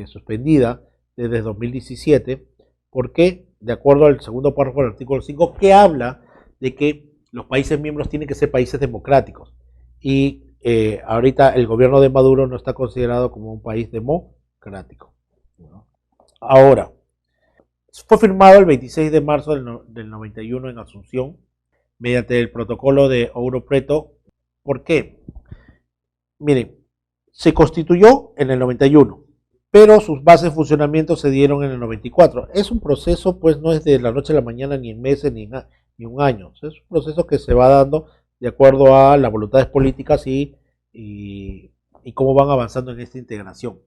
suspendida desde 2017, porque, de acuerdo al segundo párrafo del artículo 5, que habla de que los países miembros tienen que ser países democráticos, y ahorita el gobierno de Maduro no está considerado como un país democrático, ¿no? Ahora, fue firmado el 26 de marzo del 91 en Asunción, mediante el protocolo de Ouro Preto. ¿Por qué? Miren, se constituyó en el 91, pero sus bases de funcionamiento se dieron en el 94. Es un proceso, pues no es de la noche a la mañana, ni en meses, ni un año. Es un proceso que se va dando de acuerdo a las voluntades políticas y cómo van avanzando en esta integración.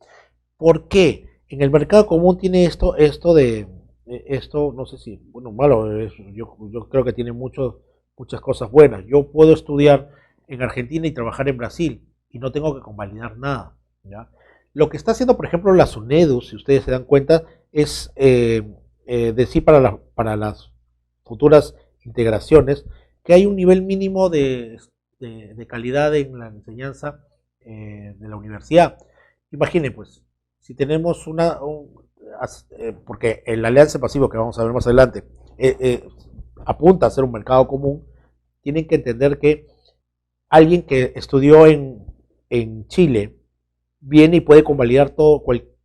¿Por qué? En el mercado común tiene esto no sé si, bueno, malo, yo creo que tiene muchas cosas buenas. Yo puedo estudiar en Argentina y trabajar en Brasil y no tengo que convalidar nada, ¿ya? Lo que está haciendo, por ejemplo, la SUNEDU, si ustedes se dan cuenta, es decir para las futuras integraciones que hay un nivel mínimo de calidad en la enseñanza de la universidad. Imaginen, pues, si tenemos porque el Alianza Pacífico, que vamos a ver más adelante, apunta a ser un mercado común, tienen que entender que alguien que estudió en Chile viene y puede convalidar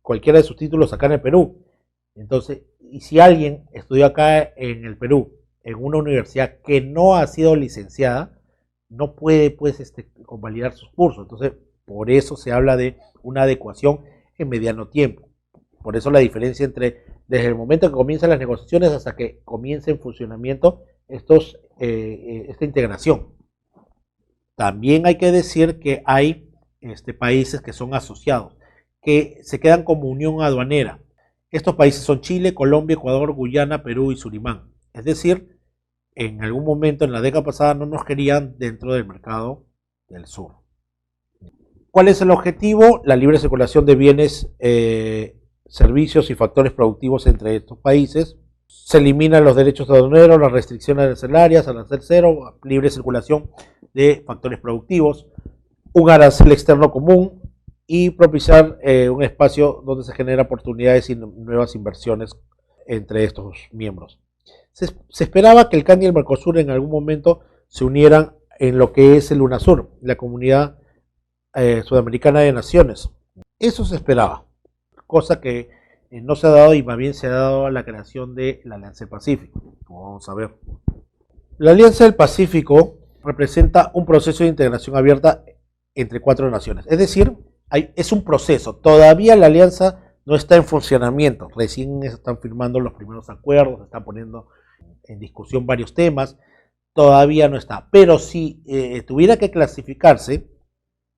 cualquiera de sus títulos acá en el Perú. Entonces, y si alguien estudió acá en el Perú, en una universidad que no ha sido licenciada, no puede, pues, convalidar sus cursos. Entonces, por eso se habla de una adecuación en mediano tiempo. Por eso la diferencia desde el momento que comienzan las negociaciones hasta que comience en funcionamiento esta integración. También hay que decir que hay países que son asociados, que se quedan como unión aduanera. Estos países son Chile, Colombia, Ecuador, Guyana, Perú y Surinam. Es decir, en algún momento en la década pasada no nos querían dentro del mercado del sur. ¿Cuál es el objetivo? La libre circulación de bienes, servicios y factores productivos entre estos países. Se eliminan los derechos aduaneros, las restricciones arancelarias, arancel cero, libre circulación de factores productivos, un arancel externo común y propiciar un espacio donde se generan oportunidades y nuevas inversiones entre estos miembros. Se esperaba que el CAN y el Mercosur en algún momento se unieran en lo que es el UNASUR, la Comunidad Sudamericana de Naciones. Eso se esperaba, cosa que no se ha dado y más bien se ha dado la creación de la Alianza del Pacífico, como vamos a ver. La Alianza del Pacífico representa un proceso de integración abierta entre 4 naciones, es decir, es un proceso, todavía la alianza no está en funcionamiento, recién están firmando los primeros acuerdos, se están poniendo en discusión varios temas, todavía no está, pero si tuviera que clasificarse,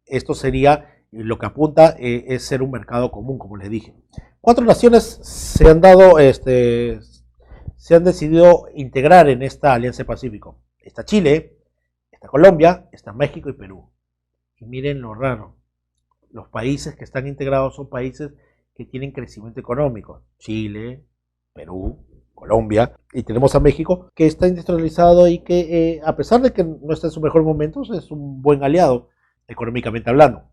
esto sería, lo que apunta es ser un mercado común, como les dije. 4 naciones se han dado, se han decidido integrar en esta Alianza del Pacífico. Está Chile, está Colombia, está México y Perú. Y miren lo raro, los países que están integrados son países que tienen crecimiento económico. Chile, Perú, Colombia, y tenemos a México, que está industrializado y que a pesar de que no está en su mejor momento, es un buen aliado económicamente hablando.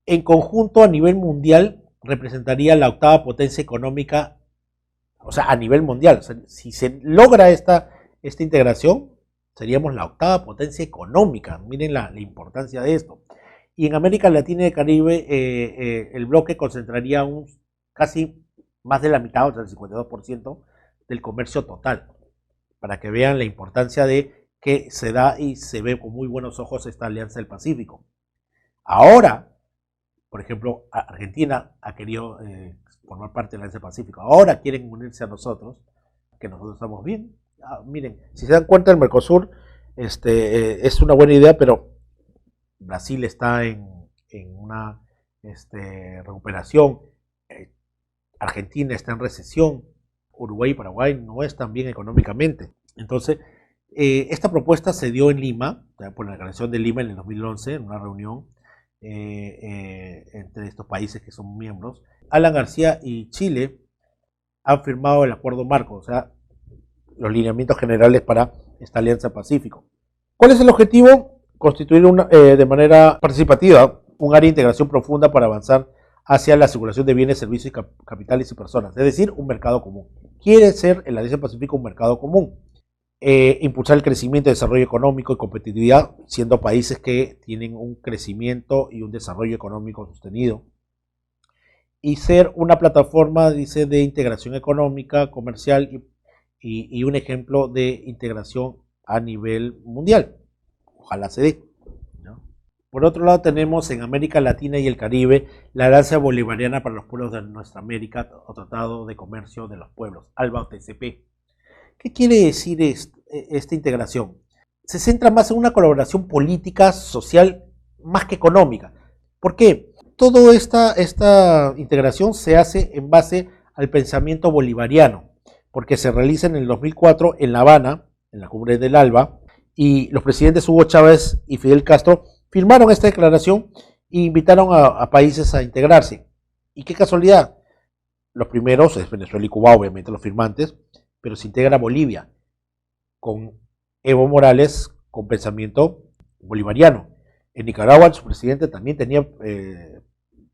En conjunto, a nivel mundial, representaría la 8ª potencia económica, o sea, a nivel mundial. O sea, si se logra esta integración, seríamos la 8ª potencia económica. Miren la importancia de esto. Y en América Latina y el Caribe, el bloque concentraría casi más de la mitad, o sea, el 52% del comercio total. Para que vean la importancia de que se da y se ve con muy buenos ojos esta Alianza del Pacífico. Ahora, por ejemplo, Argentina ha querido formar parte de la Alianza del Pacífico. Ahora quieren unirse a nosotros, que nosotros estamos bien. Miren, si se dan cuenta, el Mercosur es una buena idea, pero Brasil está en una recuperación, Argentina está en recesión, Uruguay y Paraguay no están bien económicamente. Entonces, esta propuesta se dio en Lima, por la Declaración de Lima en el 2011, en una reunión entre estos países que son miembros. Alan García y Chile han firmado el acuerdo marco, o sea, los lineamientos generales para esta Alianza Pacífico. ¿Cuál es el objetivo? Constituir de manera participativa un área de integración profunda para avanzar hacia la circulación de bienes, servicios, capitales y personas, es decir, un mercado común. Quiere ser en la Alianza Pacífico un mercado común. Impulsar el crecimiento, desarrollo económico y competitividad, siendo países que tienen un crecimiento y un desarrollo económico sostenido. Y ser una plataforma, dice, de integración económica, comercial y un ejemplo de integración a nivel mundial. Ojalá se dé, ¿no? Por otro lado, tenemos en América Latina y el Caribe la Alianza Bolivariana para los Pueblos de Nuestra América, o Tratado de Comercio de los Pueblos, ALBA o TCP. ¿Qué quiere decir esta integración? Se centra más en una colaboración política, social, más que económica. ¿Por qué? Toda esta integración se hace en base al pensamiento bolivariano, porque se realiza en el 2004 en La Habana, en la cumbre del ALBA, y los presidentes Hugo Chávez y Fidel Castro firmaron esta declaración e invitaron a países a integrarse. Y qué casualidad, los primeros es Venezuela y Cuba, obviamente los firmantes, pero se integra Bolivia, con Evo Morales con pensamiento bolivariano. En Nicaragua su presidente también tenía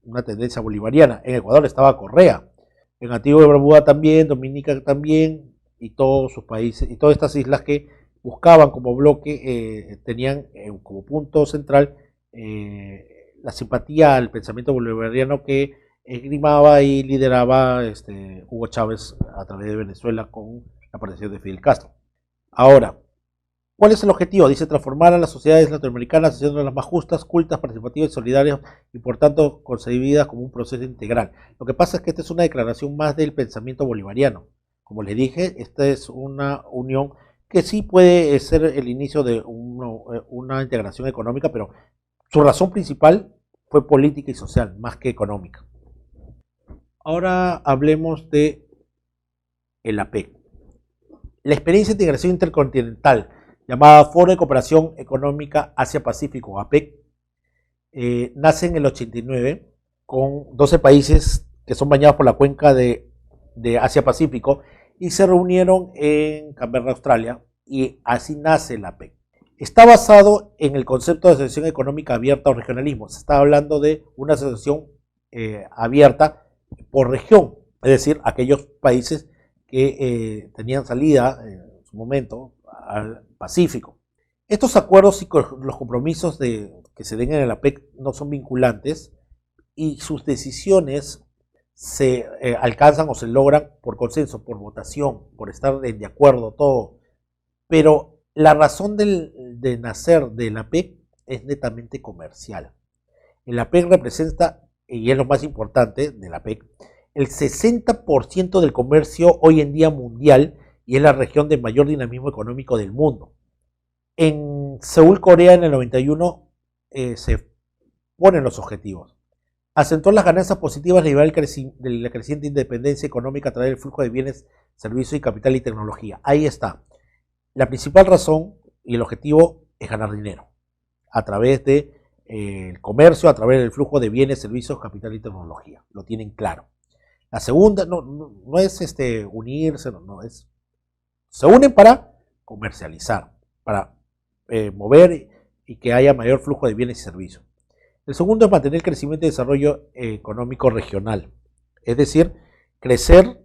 una tendencia bolivariana. En Ecuador estaba Correa. En Antigua y Barbuda también, Dominica también, y todos sus países, y todas estas islas que buscaban como bloque, tenían como punto central la simpatía al pensamiento bolivariano que esgrimaba y lideraba Hugo Chávez a través de Venezuela con la aparición de Fidel Castro. Ahora, ¿cuál es el objetivo? Dice transformar a las sociedades latinoamericanas haciéndolas más justas, cultas, participativas y solidarias y por tanto concebidas como un proceso integral. Lo que pasa es que esta es una declaración más del pensamiento bolivariano. Como les dije, esta es una unión que sí puede ser el inicio de una integración económica, pero su razón principal fue política y social, más que económica. Ahora hablemos de el APEC. La experiencia de integración intercontinental, llamada Foro de Cooperación Económica Asia-Pacífico, APEC, nace en el 89 con 12 países que son bañados por la cuenca de Asia-Pacífico y se reunieron en Canberra, Australia, y así nace la APEC. Está basado en el concepto de asociación económica abierta o regionalismo. Se está hablando de una asociación abierta por región, es decir, aquellos países que tenían salida en su momento al Pacífico. Estos acuerdos y los compromisos que se den en el APEC no son vinculantes y sus decisiones se alcanzan o se logran por consenso, por votación, por estar de acuerdo todo. Pero la razón de nacer de la APEC es netamente comercial. La APEC representa, y es lo más importante de la APEC, el 60% del comercio hoy en día mundial y es la región de mayor dinamismo económico del mundo. En Seúl, Corea, en el 91 se ponen los objetivos. Acentuar las ganancias positivas a nivel de la creciente independencia económica a través del flujo de bienes, servicios y capital y tecnología. Ahí está. La principal razón y el objetivo es ganar dinero a través de el comercio, a través del flujo de bienes, servicios, capital y tecnología. Lo tienen claro. La segunda no es unirse, es se unen para comercializar, para mover y que haya mayor flujo de bienes y servicios. El segundo es mantener el crecimiento y desarrollo económico regional, es decir, crecer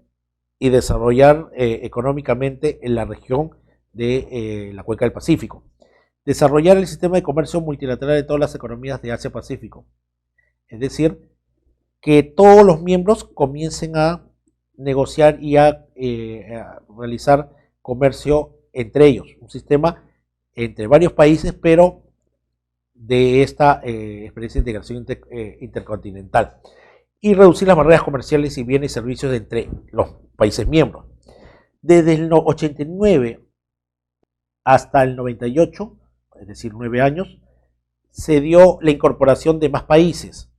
y desarrollar económicamente en la región de la Cuenca del Pacífico. Desarrollar el sistema de comercio multilateral de todas las economías de Asia-Pacífico, es decir, que todos los miembros comiencen a negociar y a realizar comercio entre ellos, un sistema entre varios países, pero de esta experiencia de integración intercontinental, y reducir las barreras comerciales y bienes y servicios entre los países miembros. Desde el 89 hasta el 98, es decir, 9 años, se dio la incorporación de más países.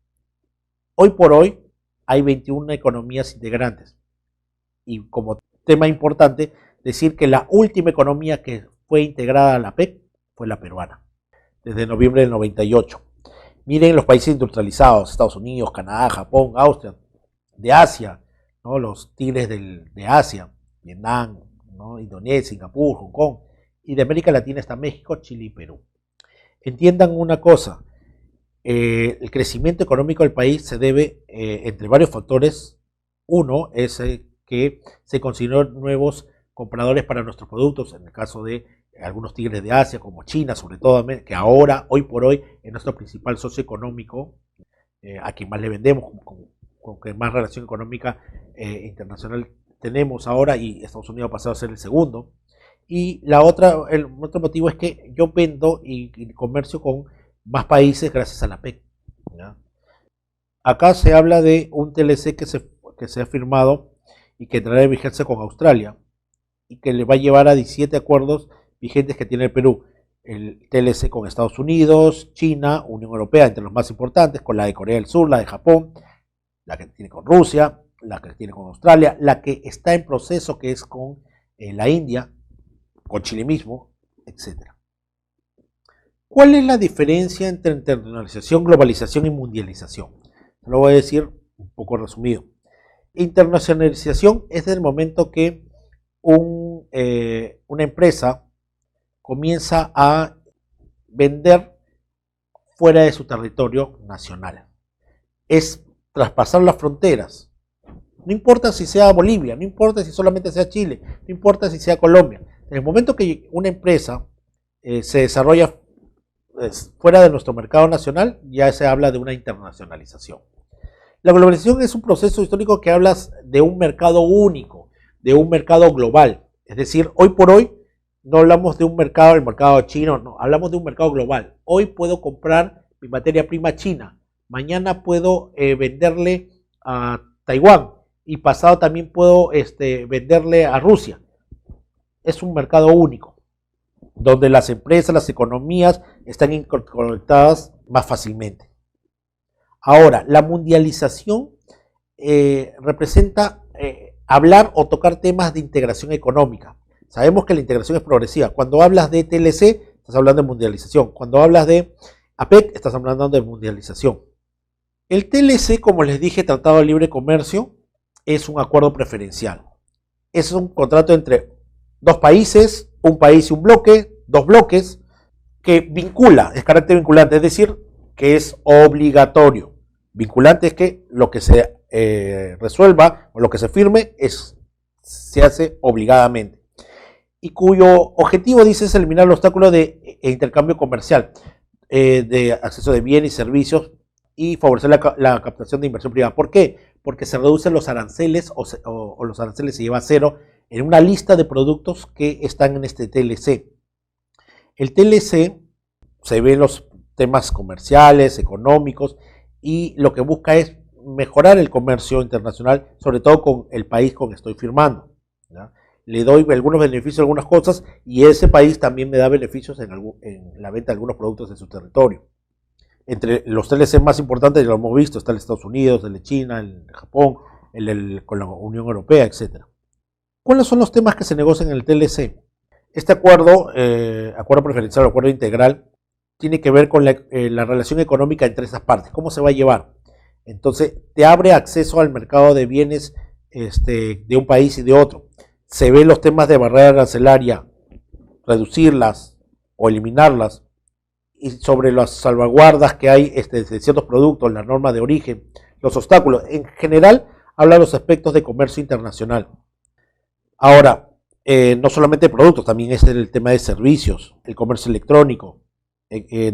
Hoy por hoy hay 21 economías integrantes. Y como tema importante, decir que la última economía que fue integrada a la PEC fue la peruana, desde noviembre del 98. Miren los países industrializados, Estados Unidos, Canadá, Japón, Austria, de Asia, ¿no? Los tigres de Asia, Vietnam, ¿no? Indonesia, Singapur, Hong Kong, y de América Latina está México, Chile y Perú. Entiendan una cosa, el crecimiento económico del país se debe entre varios factores. Uno es que se consiguieron nuevos compradores para nuestros productos, en el caso de algunos tigres de Asia, como China, sobre todo, que ahora, hoy por hoy, es nuestro principal socio económico, a quien más le vendemos, con que más relación económica internacional tenemos ahora, y Estados Unidos ha pasado a ser el segundo. Y el otro motivo es que yo vendo y comercio con más países gracias a la PEC, ¿ya? Acá se habla de un TLC que se ha firmado y que entrará en vigencia con Australia y que le va a llevar a 17 acuerdos vigentes que tiene el Perú. El TLC con Estados Unidos, China, Unión Europea, entre los más importantes, con la de Corea del Sur, la de Japón, la que tiene con Rusia, la que tiene con Australia, la que está en proceso, que es con la India, con Chile mismo, etc. ¿Cuál es la diferencia entre internacionalización, globalización y mundialización? Lo voy a decir un poco resumido. Internacionalización es el momento que una empresa comienza a vender fuera de su territorio nacional. Es traspasar las fronteras. No importa si sea Bolivia, no importa si solamente sea Chile, no importa si sea Colombia. En el momento que una empresa se desarrolla fuera de nuestro mercado nacional, ya se habla de una internacionalización. La globalización es un proceso histórico que habla de un mercado único, de un mercado global. Es decir, hoy por hoy no hablamos de un mercado, el mercado chino, no, hablamos de un mercado global. Hoy puedo comprar mi materia prima china, mañana puedo venderle a Taiwán y pasado también puedo venderle a Rusia. Es un mercado único, donde las empresas, las economías están interconectadas más fácilmente. Ahora, la mundialización representa hablar o tocar temas de integración económica. Sabemos que la integración es progresiva. Cuando hablas de TLC, estás hablando de mundialización. Cuando hablas de APEC, estás hablando de mundialización. El TLC, como les dije, Tratado de Libre Comercio, es un acuerdo preferencial. Es un contrato entre dos países, un país y un bloque, dos bloques, que vincula, es carácter vinculante, es decir, que es obligatorio. Vinculante es que lo que se resuelva o lo que se firme se hace obligadamente. Y cuyo objetivo, dice, es eliminar el obstáculo de intercambio comercial, de acceso de bienes y servicios y favorecer la captación de inversión privada. ¿Por qué? porque se reducen los aranceles o los aranceles se lleva a cero en una lista de productos que están en este TLC. El TLC se ve en los temas comerciales, económicos, y lo que busca es mejorar el comercio internacional, sobre todo con el país con que estoy firmando, ¿ya? Le doy algunos beneficios, algunas cosas, y ese país también me da beneficios en la venta de algunos productos de su territorio. Entre los TLC más importantes, ya lo hemos visto, está el Estados Unidos, el de China, el de Japón, con la Unión Europea, etc. ¿Cuáles son los temas que se negocian en el TLC? Este acuerdo, acuerdo preferencial o acuerdo integral, tiene que ver con la relación económica entre esas partes, cómo se va a llevar. Entonces, te abre acceso al mercado de bienes de un país y de otro. Se ven los temas de barrera arancelaria, reducirlas o eliminarlas, y sobre las salvaguardas que hay de ciertos productos, la norma de origen, los obstáculos. En general, habla de los aspectos de comercio internacional. Ahora, no solamente productos, también es el tema de servicios, el comercio electrónico,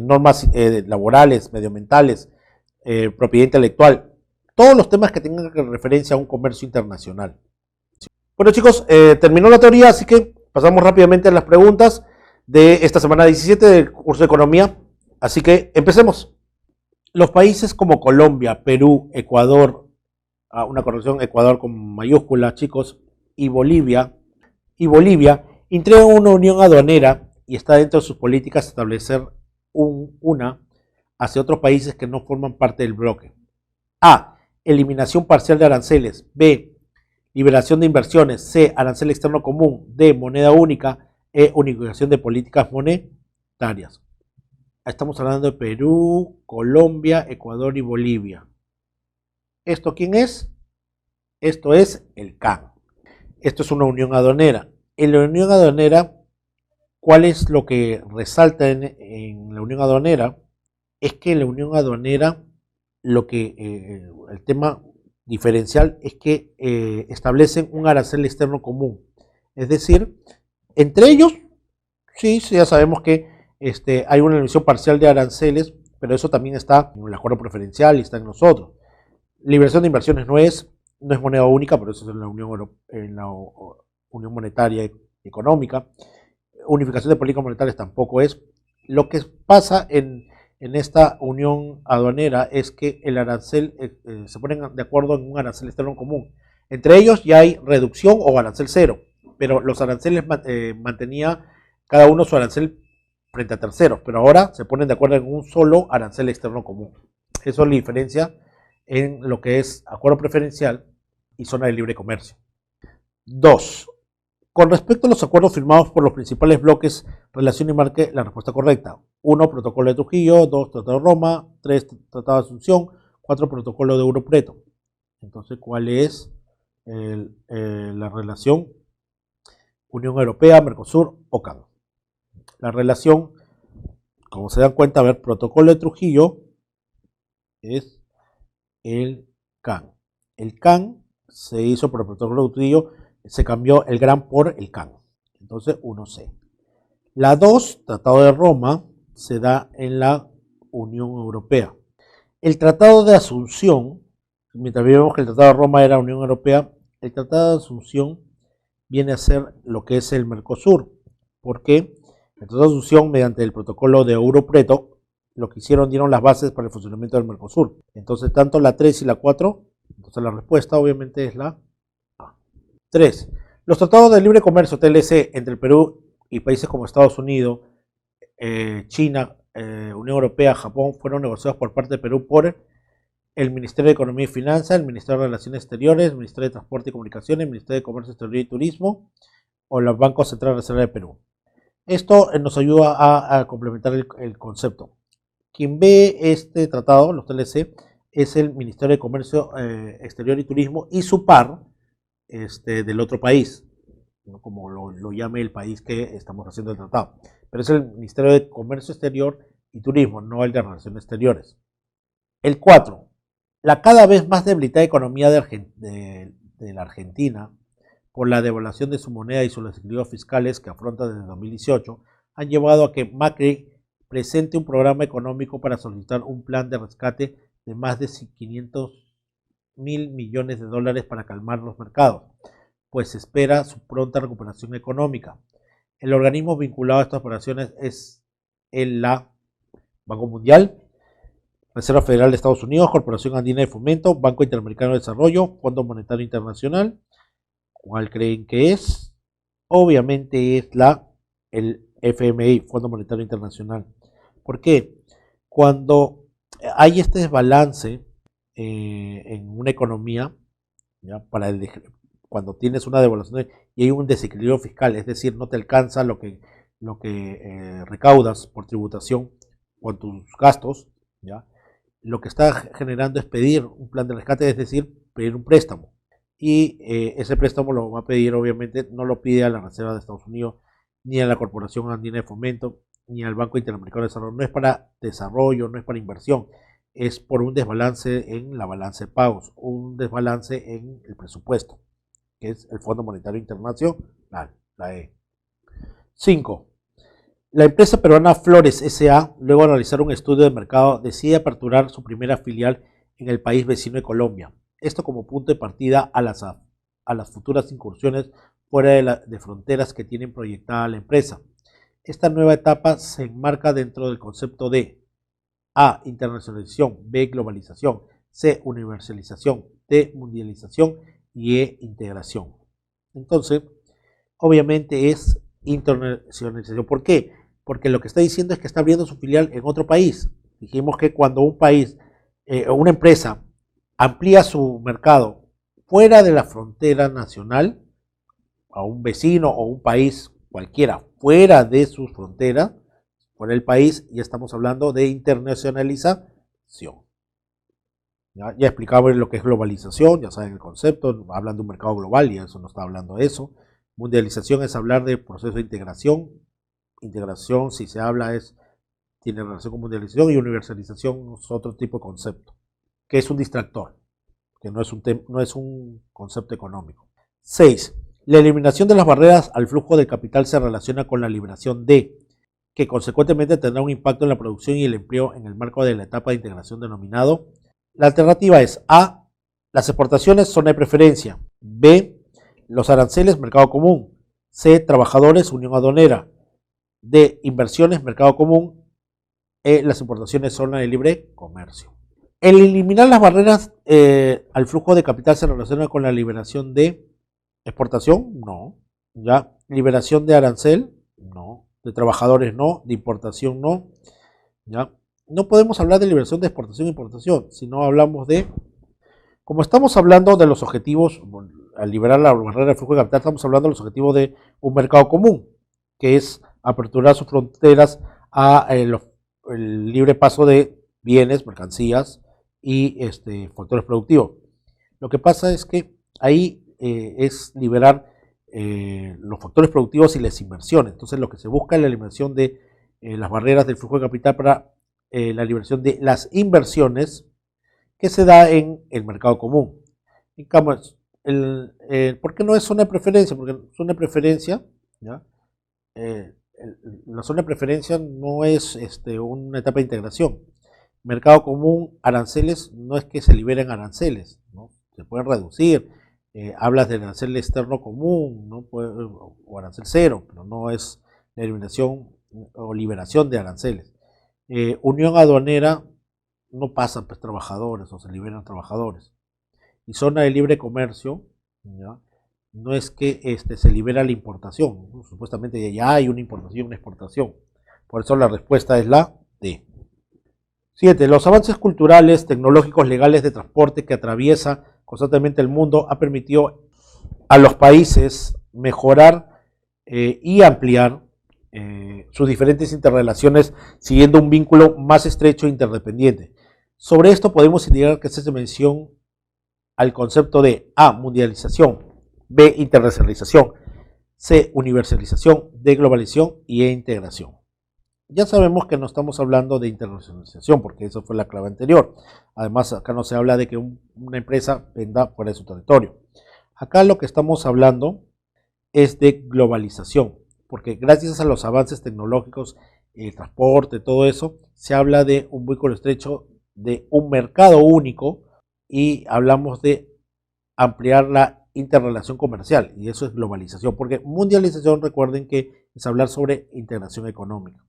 normas laborales, medioambientales, propiedad intelectual, todos los temas que tengan referencia a un comercio internacional. Bueno, chicos, terminó la teoría, así que pasamos rápidamente a las preguntas de esta semana 17 del curso de Economía. Así que empecemos. Los países como Colombia, Perú, Ecuador, una corrección, Ecuador con mayúscula, chicos, y Bolivia integran una unión aduanera y está dentro de sus políticas establecer una hacia otros países que no forman parte del bloque. A. Eliminación parcial de aranceles. B. Liberación de inversiones. C. Arancel externo común. D. Moneda única. E. Unificación de políticas monetarias. Estamos hablando de Perú, Colombia, Ecuador y Bolivia. ¿Esto quién es? Esto es el CAN. Esto es una unión aduanera. En la unión aduanera, ¿cuál es lo que resalta en la unión aduanera? Es que en la unión aduanera el tema diferencial es que establecen un arancel externo común. Es decir, entre ellos, sí, ya sabemos que hay una eliminación parcial de aranceles, pero eso también está en el acuerdo preferencial y está en nosotros. Liberación de inversiones no es moneda única, pero eso es en la Unión Monetaria y Económica. Unificación de políticas monetarias tampoco es. Lo que pasa en esta unión aduanera es que el arancel se ponen de acuerdo en un arancel externo común. Entre ellos ya hay reducción o arancel cero, pero los aranceles mantenía cada uno su arancel frente a terceros, pero ahora se ponen de acuerdo en un solo arancel externo común. Eso es la diferencia en lo que es acuerdo preferencial y zona de libre comercio. 2. Con respecto a los acuerdos firmados por los principales bloques, relacione y marque la respuesta correcta. 1. Protocolo de Trujillo. 2. Tratado de Roma. 3. Tratado de Asunción. 4. Protocolo de Europreto. Entonces, ¿cuál es la relación Unión Europea, Mercosur o CAN? La relación, como se dan cuenta, a ver, protocolo de Trujillo es el CAN. El CAN se hizo por el protocolo de Trujillo, se cambió el GRAM por el CAN. Entonces, 1C. La 2, Tratado de Roma, se da en la Unión Europea. El Tratado de Asunción, mientras vemos que el Tratado de Roma era Unión Europea, el Tratado de Asunción viene a ser lo que es el Mercosur. ¿Por qué? El Tratado de Asunción, mediante el protocolo de Europreto, lo que hicieron, dieron las bases para el funcionamiento del Mercosur. Entonces, tanto la 3 y la 4, entonces la respuesta obviamente es la A. 3. Los tratados de libre comercio TLC entre el Perú y países como Estados Unidos, China, Unión Europea, Japón, fueron negociados por parte de Perú por el Ministerio de Economía y Finanzas, el Ministerio de Relaciones Exteriores, el Ministerio de Transporte y Comunicaciones, el Ministerio de Comercio Exterior y Turismo o el Banco Central de Reserva de Perú. Esto nos ayuda a complementar el concepto. Quien ve este tratado, los TLC, es el Ministerio de Comercio Exterior y Turismo y su par del otro país, ¿no? Como lo llame el país que estamos haciendo el tratado. Pero es el Ministerio de Comercio Exterior y Turismo, no el de Relaciones Exteriores. El 4. La cada vez más debilitada economía de la Argentina, por la devaluación de su moneda y sus desequilibrios fiscales que afronta desde 2018, han llevado a que Macri presente un programa económico para solicitar un plan de rescate de más de 500 $1.000 millones para calmar los mercados, pues se espera su pronta recuperación económica. El organismo vinculado a estas operaciones es la Banco Mundial, Reserva Federal de Estados Unidos, Corporación Andina de Fomento, Banco Interamericano de Desarrollo, Fondo Monetario Internacional. ¿Cuál creen que es? Obviamente es el FMI, Fondo Monetario Internacional. ¿Por qué? Cuando hay este desbalance en una economía, ¿ya? Cuando tienes una devaluación y hay un desequilibrio fiscal, es decir, no te alcanza lo que recaudas por tributación con tus gastos, ¿ya? Lo que está generando es pedir un plan de rescate, es decir, pedir un préstamo. Y ese préstamo lo va a pedir, obviamente, no lo pide a la Reserva de Estados Unidos, ni a la Corporación Andina de Fomento, ni al Banco Interamericano de Desarrollo. No es para desarrollo, no es para inversión, es por un desbalance en la balanza de pagos, un desbalance en el presupuesto, que es el Fondo Monetario Internacional, la E. 5. La empresa peruana Flores S.A., luego de realizar un estudio de mercado, decide aperturar su primera filial en el país vecino de Colombia. Esto como punto de partida a las futuras incursiones fuera de fronteras que tienen proyectada la empresa. Esta nueva etapa se enmarca dentro del concepto de A. Internacionalización, B. Globalización, C. Universalización, D. Mundialización y E. Integración. Entonces, obviamente es internacionalización. ¿Por qué? Porque lo que está diciendo es que está abriendo su filial en otro país. Dijimos que cuando un país, una empresa, amplía su mercado fuera de la frontera nacional, a un vecino o un país cualquiera, fuera de sus fronteras, fuera del país, ya estamos hablando de internacionalización. Ya explicaba lo que es globalización, ya saben el concepto, hablan de un mercado global y eso no está hablando de eso. Mundialización es hablar de proceso de integración. Integración, si se habla, tiene relación con mundialización, y universalización es otro tipo de concepto, que es un distractor, que no es un concepto económico. 6. La eliminación de las barreras al flujo de capital se relaciona con la liberación de, que consecuentemente tendrá un impacto en la producción y el empleo en el marco de la etapa de integración denominado. La alternativa es A. Las exportaciones, zona de preferencia. B. Los aranceles, mercado común. C. Trabajadores, unión aduanera. D. Inversiones, mercado común. E. Las importaciones, zona de libre comercio. El eliminar las barreras al flujo de capital se relaciona con la liberación de exportación, no. ¿Ya? Liberación de arancel, no. De trabajadores, no. De importación, no. ¿Ya? No podemos hablar de liberación de exportación e importación, sino hablamos de, como estamos hablando de los objetivos, al liberar la barrera del flujo de capital, estamos hablando de los objetivos de un mercado común, que es aperturar sus fronteras a el libre paso de bienes, mercancías y factores productivos. Lo que pasa es que ahí es liberar los factores productivos y las inversiones. Entonces lo que se busca es la eliminación de las barreras del flujo de capital para la liberación de las inversiones que se da en el mercado común. En cambio, ¿por qué no es zona de preferencia? Porque zona de preferencia, ¿ya? La zona de preferencia no es una etapa de integración. Mercado común, aranceles, no es que se liberen aranceles, ¿no? Se pueden reducir. Hablas del arancel externo común, ¿no? O arancel cero, pero no es la eliminación o liberación de aranceles. Unión aduanera, no pasan pues trabajadores o se liberan trabajadores. Y zona de libre comercio, ¿ya? No es que se libera la importación, ¿no? Supuestamente ya hay una importación y una exportación. Por eso la respuesta es la D. 7. Los avances culturales, tecnológicos, legales, de transporte que atraviesa constantemente el mundo ha permitido a los países mejorar y ampliar sus diferentes interrelaciones siguiendo un vínculo más estrecho e interdependiente. Sobre esto podemos indicar que se hace mención al concepto de A. Mundialización, B. Internacionalización, C. Universalización, D. Globalización y E. Integración. Ya sabemos que no estamos hablando de internacionalización porque eso fue la clave anterior. Además, acá no se habla de que una empresa venda fuera de su territorio. Acá lo que estamos hablando es de globalización, porque gracias a los avances tecnológicos, el transporte, todo eso, se habla de un vínculo estrecho, de un mercado único y hablamos de ampliar la interrelación comercial, y eso es globalización, porque mundialización, recuerden que es hablar sobre integración económica.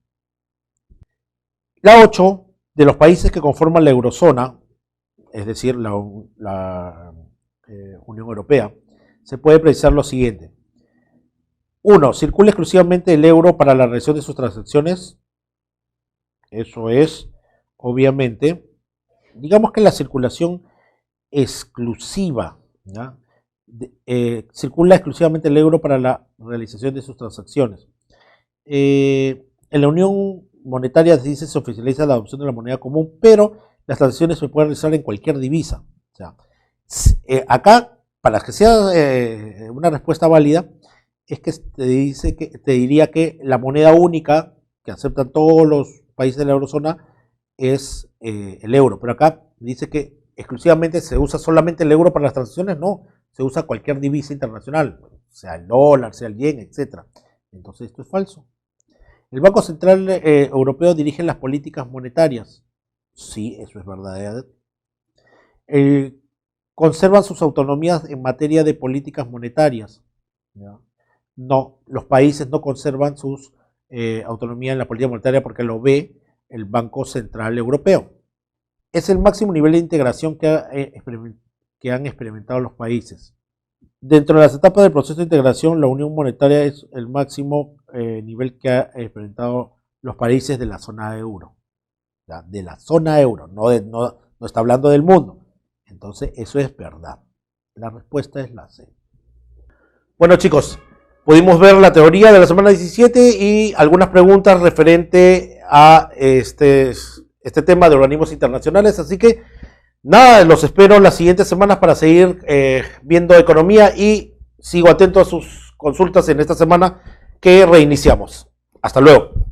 La 8, de los países que conforman la eurozona, es decir, la Unión Europea, se puede precisar lo siguiente. 1. Circula exclusivamente el euro para la realización de sus transacciones. Eso es, obviamente, digamos que la circulación exclusiva, ¿ya? Circula exclusivamente el euro para la realización de sus transacciones. En la Unión Monetaria se oficializa la adopción de la moneda común, pero las transacciones se pueden realizar en cualquier divisa. O sea, acá, para que sea una respuesta válida, es que te diría que la moneda única que aceptan todos los países de la eurozona es el euro, pero acá dice que exclusivamente se usa solamente el euro para las transacciones. No, se usa cualquier divisa internacional, sea el dólar, sea el yen, etc. Entonces esto es falso. El Banco Central Europeo dirige las políticas monetarias. Sí, eso es verdad. Conservan sus autonomías en materia de políticas monetarias. ¿Ya? No, los países no conservan sus autonomía en la política monetaria porque lo ve el Banco Central Europeo. Es el máximo nivel de integración que han experimentado los países. Dentro de las etapas del proceso de integración, la unión monetaria es el máximo nivel que han experimentado los países de la zona euro. ¿Ya? De la zona euro, no está hablando del mundo. Entonces, eso es verdad. La respuesta es la C. Bueno, chicos, pudimos ver la teoría de la semana 17 y algunas preguntas referente a este tema de organismos internacionales. Así que, nada, los espero las siguientes semanas para seguir viendo economía y sigo atento a sus consultas en esta semana que reiniciamos. Hasta luego.